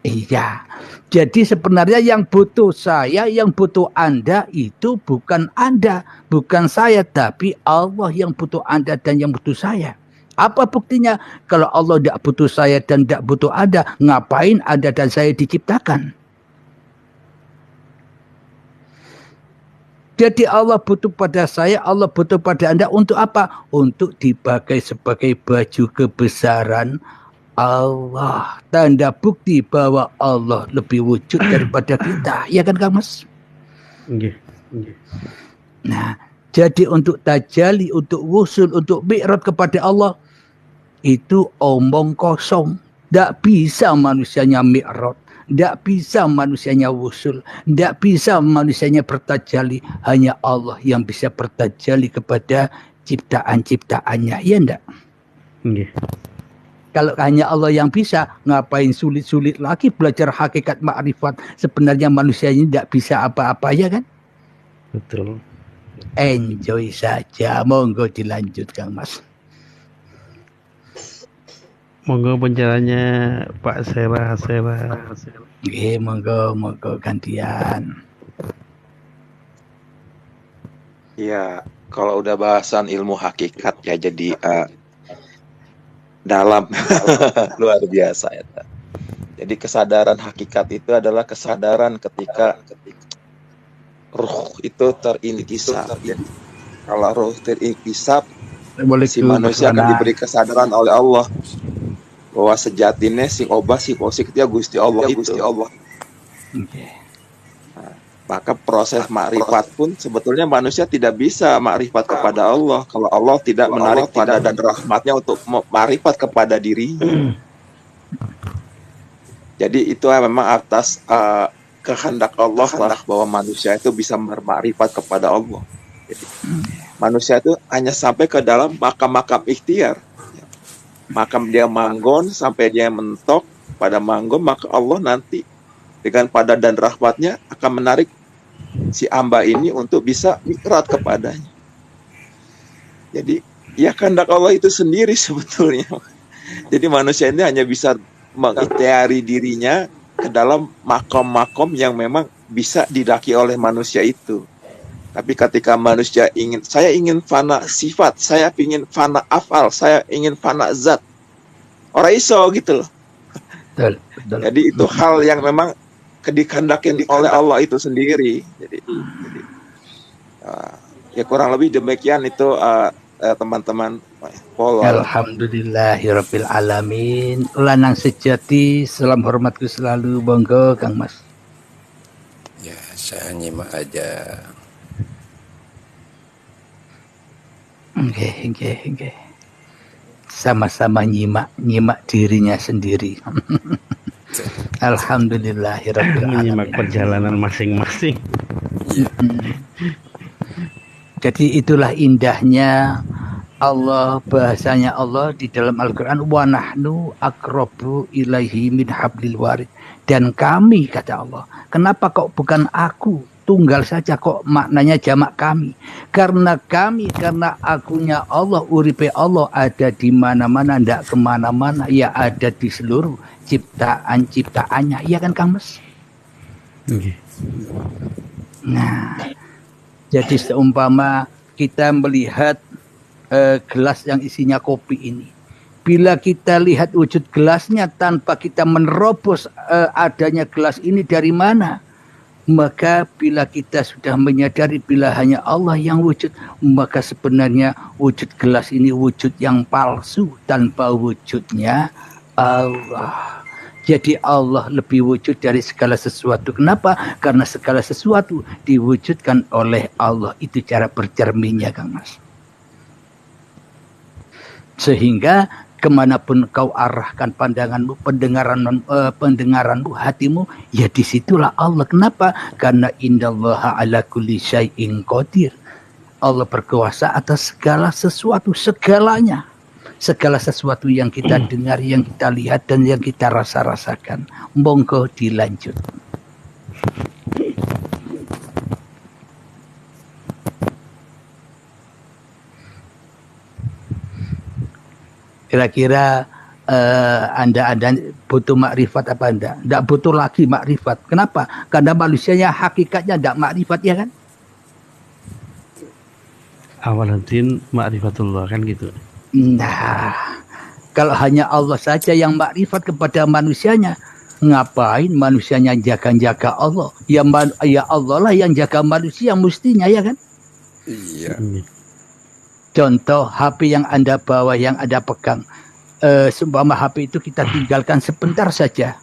Iya. Jadi sebenarnya yang butuh saya, yang butuh Anda itu bukan Anda, bukan saya, tapi Allah yang butuh Anda dan yang butuh saya. Apa buktinya? Kalau Allah tidak butuh saya dan tidak butuh Anda, ngapain Anda dan saya diciptakan? Jadi Allah butuh pada saya, Allah butuh pada Anda untuk apa? Untuk dipakai sebagai baju kebesaran Allah. Tanda bukti bahwa Allah lebih wujud daripada kita. Ya kan Kang Mas? Nggih. Nah, jadi untuk tajali, untuk wusul, untuk mi'raj kepada Allah, itu omong kosong. Tidak bisa manusianya mi'raj. Tidak bisa manusianya wusul. Tidak bisa manusianya bertajali. Hanya Allah yang bisa bertajali kepada ciptaan-ciptaannya. Ya enggak? Nggih. Kalau hanya Allah yang bisa, ngapain sulit-sulit lagi belajar hakikat ma'rifat. Sebenarnya manusia ini tidak bisa apa-apa, ya kan? Betul. Enjoy saja. Monggo dilanjut, Kang Mas. Monggo penjaranya Pak Sera. Monggo gantian. Ya, kalau udah bahasan ilmu hakikat ya jadi dalam luar biasa ya. Jadi kesadaran hakikat itu adalah kesadaran ketika ruh itu terintisab. Kalau ruh terintisab, si manusia akan diberi kesadaran oleh Allah bahwa sejatinya sing obah si posik dia Gusti Allah itu. Maka proses makrifat pun sebetulnya manusia tidak bisa makrifat kepada Allah kalau Allah tidak menarik pada dan rahmatnya untuk makrifat kepada dirinya. Jadi itu memang atas kehendak Allah lah bahwa manusia itu bisa bermakrifat kepada Allah. Jadi, manusia itu hanya sampai ke dalam makam-makam ikhtiar. Makam dia manggon sampai dia mentok pada manggon, maka Allah nanti dengan pada dan rahmatnya akan menarik si hamba ini untuk bisa mi'raj kepadanya. Jadi ya kehendak Allah itu sendiri sebetulnya. Jadi manusia ini hanya bisa mengikhtiari dirinya ke dalam makom-makom yang memang bisa didaki oleh manusia itu. Tapi ketika manusia saya ingin fana sifat, saya ingin fana afal, saya ingin fana zat, orang iso gitu loh. Betul. Jadi itu hal yang memang dikehendaki oleh Allah itu sendiri. Jadi ya kurang lebih demikian itu teman-teman. Alhamdulillahirabbil alamin. Lanang sejati, salam hormatku selalu. Monggo Kang Mas. Ya, saya nyimak aja. Oke. Sama-sama nyimak dirinya sendiri. Alhamdulillahirabbil alamin. Menyimak perjalanan masing-masing. Jadi itulah indahnya Allah, bahasanya Allah di dalam Al-Quran, wa nahnu aqrabu ilaihi min hablil warid. Dan kami, kata Allah, kenapa kok bukan aku, tunggal saja kok maknanya jamak kami. Karena akunya Allah, uripe Allah ada di mana-mana, ndak kemana-mana, ya ada di seluruh ciptaan-ciptaannya. Iya kan Kang Mas? Nah, jadi seumpama kita melihat gelas yang isinya kopi ini, bila kita lihat wujud gelasnya tanpa kita menerobos adanya gelas ini dari mana, Maka bila kita sudah menyadari bila hanya Allah yang wujud, maka sebenarnya wujud gelas ini wujud yang palsu tanpa wujudnya Allah. Jadi Allah lebih wujud dari segala sesuatu. Kenapa? Karena segala sesuatu diwujudkan oleh Allah. Itu cara bercerminnya, Kang Mas. Sehingga kemanapun kau arahkan pandanganmu, pendengaranmu, hatimu, ya disitulah Allah. Kenapa? Karena indallaha ala kulli syai'in qadir. Allah berkuasa atas segala sesuatu, segalanya. Segala sesuatu yang kita dengar, yang kita lihat, dan yang kita rasakan. Monggo dilanjut. Kira-kira anda butuh makrifat apa anda? Tidak butuh lagi makrifat. Kenapa? Karena manusianya hakikatnya tidak makrifat, ya kan? Awalantin ma'rifatullah, kan gitu. Nah, kalau hanya Allah saja yang makrifat kepada manusianya, ngapain manusianya jaga-jaga Allah? Ya Allah lah yang jaga manusia mestinya, ya kan? Iya. Contoh HP yang Anda bawa, yang Anda pegang, seumpama HP itu kita tinggalkan sebentar saja,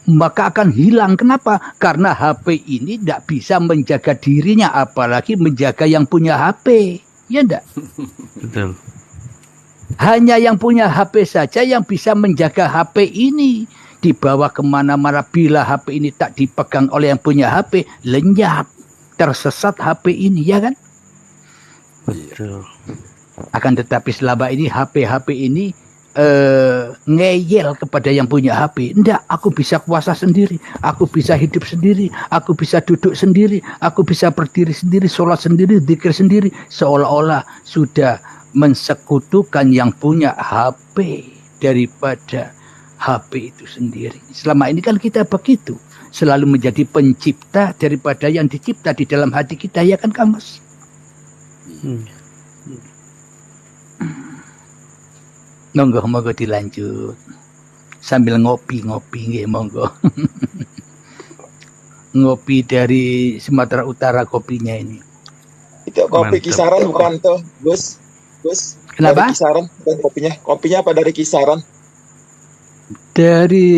maka akan hilang. Kenapa? Karena HP ini tidak bisa menjaga dirinya, apalagi menjaga yang punya HP, ya enggak? Betul. Hanya yang punya HP saja yang bisa menjaga HP ini. Dibawa kemana-mana, bila HP ini tak dipegang oleh yang punya HP, lenyap, tersesat HP ini, ya kan? Betul. Akan tetapi selama ini HP ini ngeyel kepada yang punya HP. Enggak, aku bisa kuasa sendiri, aku bisa hidup sendiri, aku bisa duduk sendiri, aku bisa berdiri sendiri, sholat sendiri, zikir sendiri. Seolah-olah sudah mensekutukan yang punya HP daripada HP itu sendiri. Selama ini kan kita begitu, selalu menjadi pencipta daripada yang dicipta di dalam hati kita, ya kan, Kang Mas? Monggo dilanjut sambil ngopi nggih, monggo. Ngopi dari Sumatera Utara kopinya ini. Itu kopi Mantap. kisaran bukan tuh, Gus? Kenapa? Dari kisaran bukan kopinya. Kopinya apa dari kisaran? Dari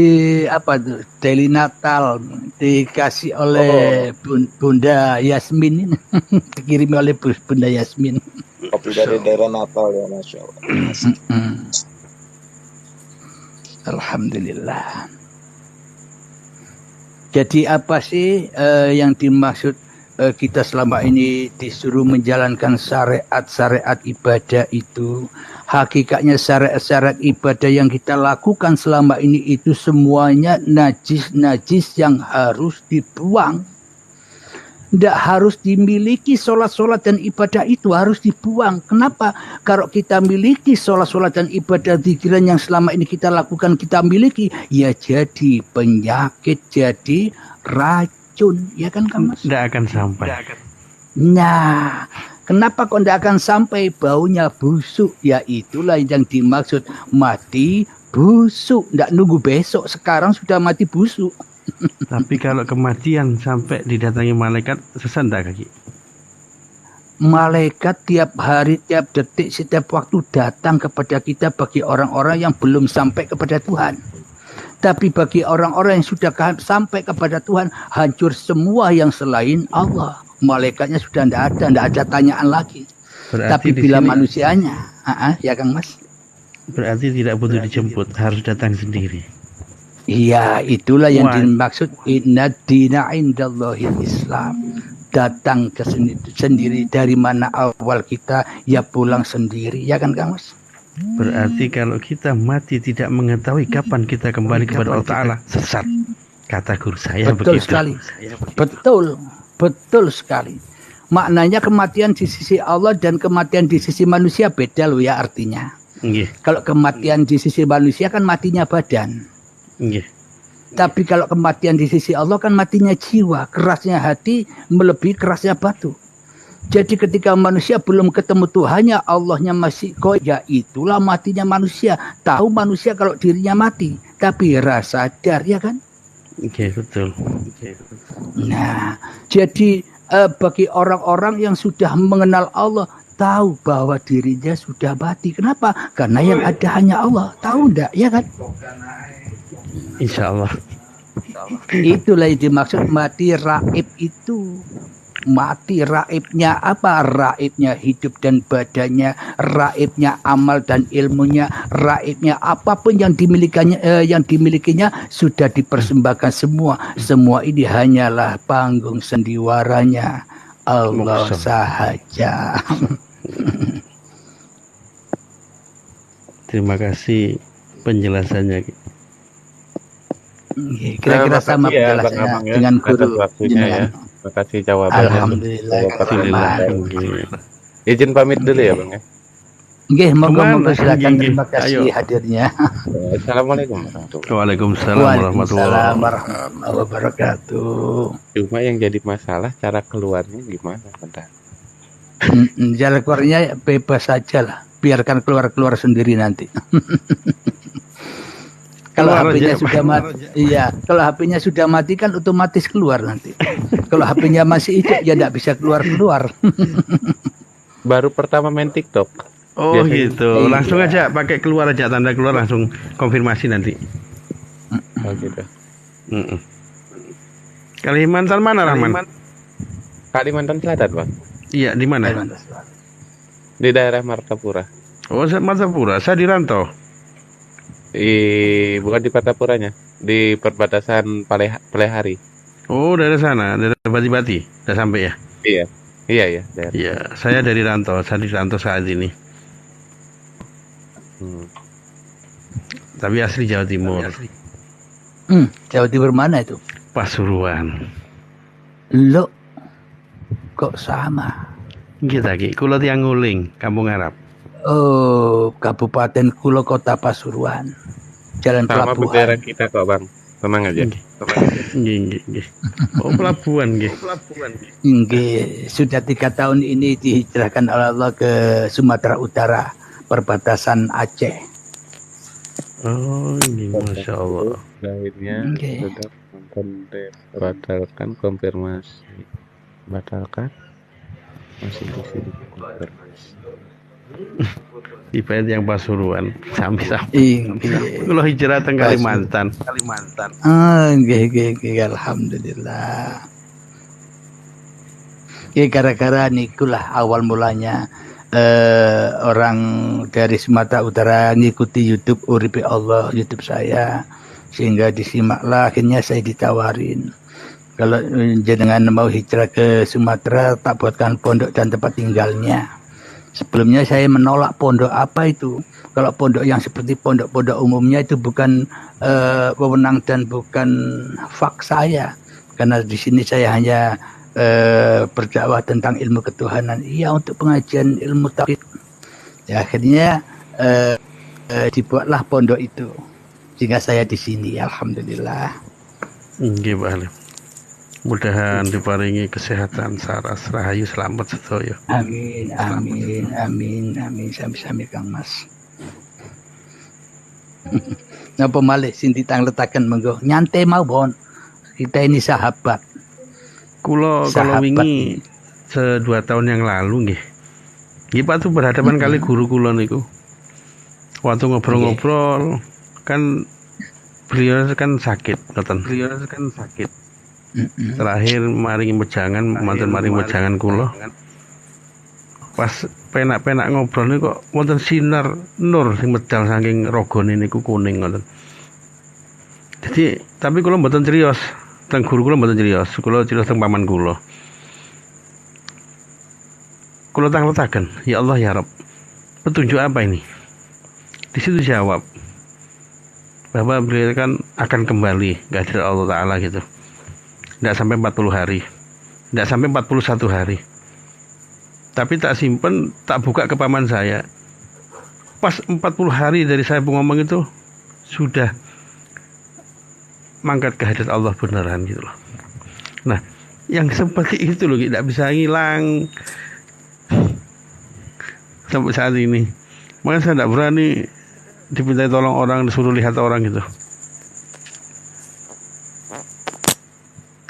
apa tuh? Deli Natal dikasih oleh Bunda Yasmin ini. Dikirim oleh Bunda Yasmin. Kopi dari daerah Natal, ya, Masya Allah. Alhamdulillah. Jadi apa sih yang dimaksud kita selama ini disuruh menjalankan syariat ibadah itu? Hakikatnya syariat ibadah yang kita lakukan selama ini itu semuanya najis yang harus dibuang. Tidak harus dimiliki sholat dan ibadah itu, harus dibuang. Kenapa? Kalau kita miliki sholat dan ibadah zikiran yang selama ini kita lakukan, kita miliki, ya jadi penyakit, jadi racun. Ya kan, Kang Mas? Tidak akan sampai. Nah, kenapa kok tidak akan sampai? Baunya busuk. Ya itulah yang dimaksud mati busuk. Tidak nunggu besok, sekarang sudah mati busuk. Tapi kalau kematian sampai didatangi malaikat, sesat enggak, kaki? Malaikat tiap hari, tiap detik, setiap waktu datang kepada kita bagi orang-orang yang belum sampai kepada Tuhan. Tapi bagi orang-orang yang sudah sampai kepada Tuhan, hancur semua yang selain Allah. Malaikatnya sudah tidak ada tanyaan lagi. Berarti tapi bila manusianya, ya Kang Mas? Berarti tidak butuh dijemput, harus datang sendiri. Iya, itulah yang dimaksud inna dina indallahil Islam. Datang ke sendiri, dari mana awal kita, ya pulang sendiri, ya kan Kang Mas? Berarti kalau kita mati tidak mengetahui kapan kita kembali kepada Allah Ta'ala, sesat. Kata guru saya betul begitu. Sekali. Betul sekali. Maknanya kematian di sisi Allah dan kematian di sisi manusia beda loh ya artinya. Kalau kematian di sisi manusia kan matinya badan. Tapi kalau kematian di sisi Allah kan matinya jiwa, kerasnya hati melebihi kerasnya batu. Jadi ketika manusia belum ketemu Tuhannya, Allahnya masih ya itulah matinya manusia. Tahu manusia kalau dirinya mati, tapi rasa sadar, ya kan? Oke, betul. Nah, jadi bagi orang-orang yang sudah mengenal Allah, tahu bahwa dirinya sudah mati. Kenapa? Karena yang ada hanya Allah. Tahu enggak? Ya kan? Insya Allah. Itulah yang dimaksud mati raib itu. Mati raibnya apa? Raibnya hidup dan badannya, raibnya amal dan ilmunya, raibnya apapun yang dimilikinya sudah dipersembahkan semua. Semua ini hanyalah panggung sandiwaranya Allah sahaja. Terima kasih penjelasannya. Kira-kira sama penjelasannya dengan guru ya. Terima kasih jawabannya. Alhamdulillah. Izin pamit dulu ya Bang ya. Nggih, monggo silakan. Terima kasih hadirnya. Assalamualaikum. Waalaikumsalam warahmatullahi wabarakatuh. Cuma yang jadi masalah cara keluarnya gimana, bentar. Jalan keluarnya bebas saja lah. Biarkan keluar sendiri nanti. Kalau HP-nya sudah mati, iya. Kalau HP-nya sudah mati kan otomatis keluar nanti. Kalau HP-nya masih hidup ya tidak bisa keluar. Baru pertama main TikTok. Oh biasanya, gitu. Langsung aja pakai keluar aja, tanda keluar langsung konfirmasi nanti. Oh gitu. Kalimantan mana, Rahman? Kalimantan Selatan, Bang. Iya, di mana? Di daerah Martapura. Oh, Martapura. Saya di Rantau. Bukan di Martapuranya, di perbatasan Palehari. Oh, dari sana, dari Bati-Bati. Udah sampai ya? Iya. Iya, saya dari Rantau. Saya di Rantau saat ini. Tapi asli Jawa Timur. Jawa Timur mana itu? Pasuruan. Lo kok sama? Kita ki, kulo tiang nguling, Kampung Arab. Oh, Kabupaten Kulo Kota Pasuruan. Jalan sama pelabuhan. bendera kita kok, Bang. Tenang aja. Nggih. Oh, pelabuhan nggih. Nggih, sudah 3 tahun ini dihijrahkan oleh Allah ke Sumatera Utara, perbatasan Aceh. Oh, ini Masya Allah. Lainnya sudah batalkan konfirmasi. Batalkan masih di sini konfirmasi. Event yang Pasuruan sami-sami. Nggih. Kalau hijrah teng Kalimantan. Nggih, alhamdulillah. Gara-gara nikulah awal mulanya orang dari Sumatera Utara ngikuti YouTube Uripe Allah, YouTube saya, sehingga disimaklah, akhirnya saya ditawarin kalau jenengan mau hijrah ke Sumatera tak buatkan pondok dan tempat tinggalnya. Sebelumnya saya menolak pondok apa itu. Kalau pondok yang seperti pondok-pondok umumnya itu bukan wewenang dan bukan fak saya, karena di sini saya hanya berdakwah tentang ilmu ketuhanan. Iya, untuk pengajian ilmu tauhid. Ya, akhirnya dibuatlah pondok itu, sehingga saya di sini. Alhamdulillah. Nggih, Pak Halim. Mudahan diparingi kesehatan saras rahayu selamat sedaya. Amin. Sami-sami Kang Mas. Napa malih sing ditang letaken monggo. Nyantai mawon. Kita ini sahabat. Kalau wingi 2 tahun yang lalu nggih. Nggih Pak tuh berhadapan kali guru kula niku. Waktu ngobrol-ngobrol kan beliau kan sakit, ngoten. Terakhir maringi wejangan, manten maring wejangan kula. Pas penak-penak ngobrol niku kok wonten sinar nur sing medal saking ragane niku kuning ngoten. Jadi, tapi kula mboten criyos. Teng guru kula mboten criyos. Kula criyos teng paman kula. Kula tangletaken, ya Allah ya Rabb. Petunjuk apa ini? Di situ jawab bahwa beliau kan akan kembali ke hadirat Allah Ta'ala gitu. Tidak sampai 40 hari, tidak sampai 41 hari. Tapi tak simpen, tak buka ke paman saya. Pas 40 hari dari saya ngomong itu sudah mangkat ke hadirat Allah beneran gitu loh. Nah, yang seperti itu loh tidak bisa hilang sampai saat ini. Makanya saya tidak berani diminta tolong orang, disuruh lihat orang gitu.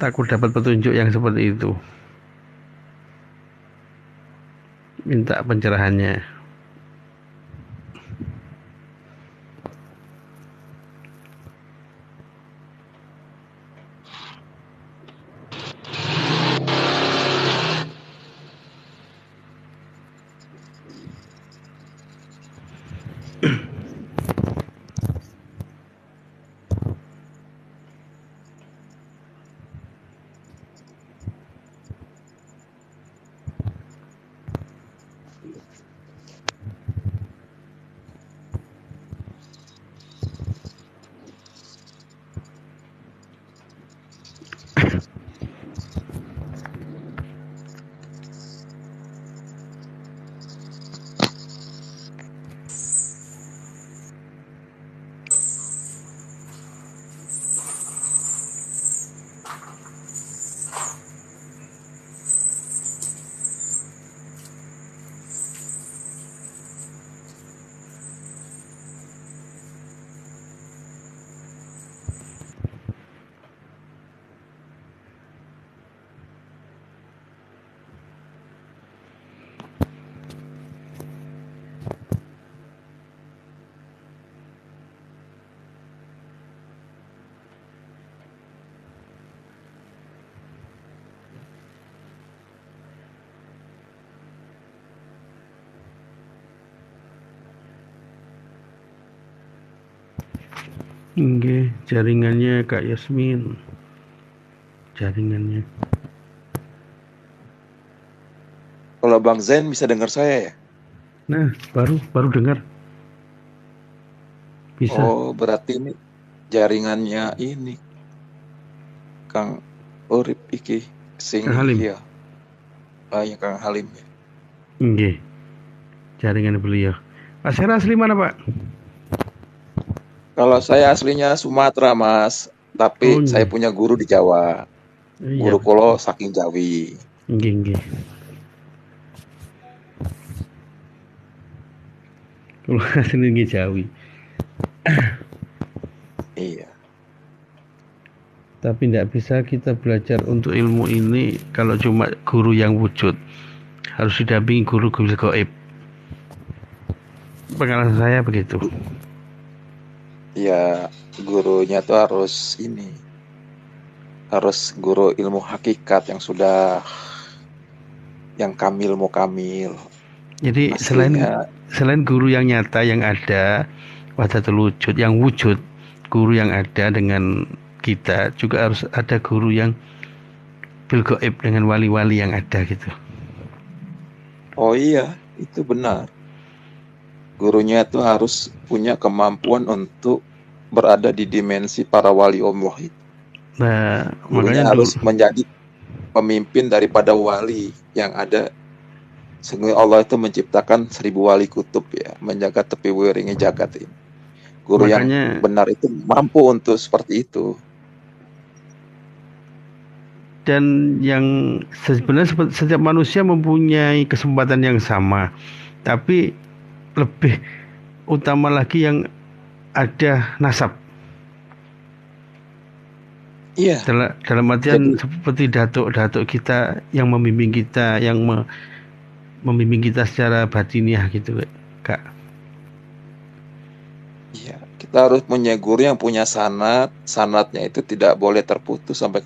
takut dapat petunjuk yang seperti itu. Minta pencerahannya. Nggih, jaringannya Kak Yasmin. Jaringannya. Kalau Bang Zain bisa dengar saya ya? Nah, baru dengar. Bisa. Oh, berarti ini jaringannya ini Kang Urip iki sing Kang Halim. iya. Ah, ya Kang Halim ya. Nggih. Jaringan beliau. Pak Sera asli mana, Pak? Kalau saya aslinya Sumatera, Mas, tapi Oh, saya nggih. punya guru di Jawa. Iya. Guru kulo saking Jawi. Nggih. Kalau asli nggih Jawi. Iya. Tapi tidak bisa kita belajar untuk ilmu ini kalau cuma guru yang wujud. Harus didampingi guru gaib. Pengalaman saya begitu. Ya, gurunya tuh harus ini. Harus guru ilmu hakikat yang sudah yang kamil mukamil. Jadi Aslinya selain guru yang nyata yang ada, wahdatul wujud yang wujud, guru yang ada dengan kita juga harus ada guru yang bil gaib dengan wali-wali yang ada gitu. oh iya, itu benar. Gurunya itu harus punya kemampuan untuk berada di dimensi para wali Allah itu. Nah, Gurunya makanya harus menjadi pemimpin daripada wali yang ada. Sehingga Allah itu menciptakan 1000 wali kutub ya, menjaga tepi wiringi jagat ini. Guru yang Makanya- benar itu mampu untuk seperti itu. dan yang sebenarnya setiap manusia mempunyai kesempatan yang sama, tapi lebih utama lagi yang ada nasab. Iya, Dalam artian Jadi- seperti datuk-datuk kita yang membimbing kita, yang membimbing kita secara batiniah gitu, Kak. iya. Kita harus punya guru yang punya sanad, sanadnya itu tidak boleh terputus sampai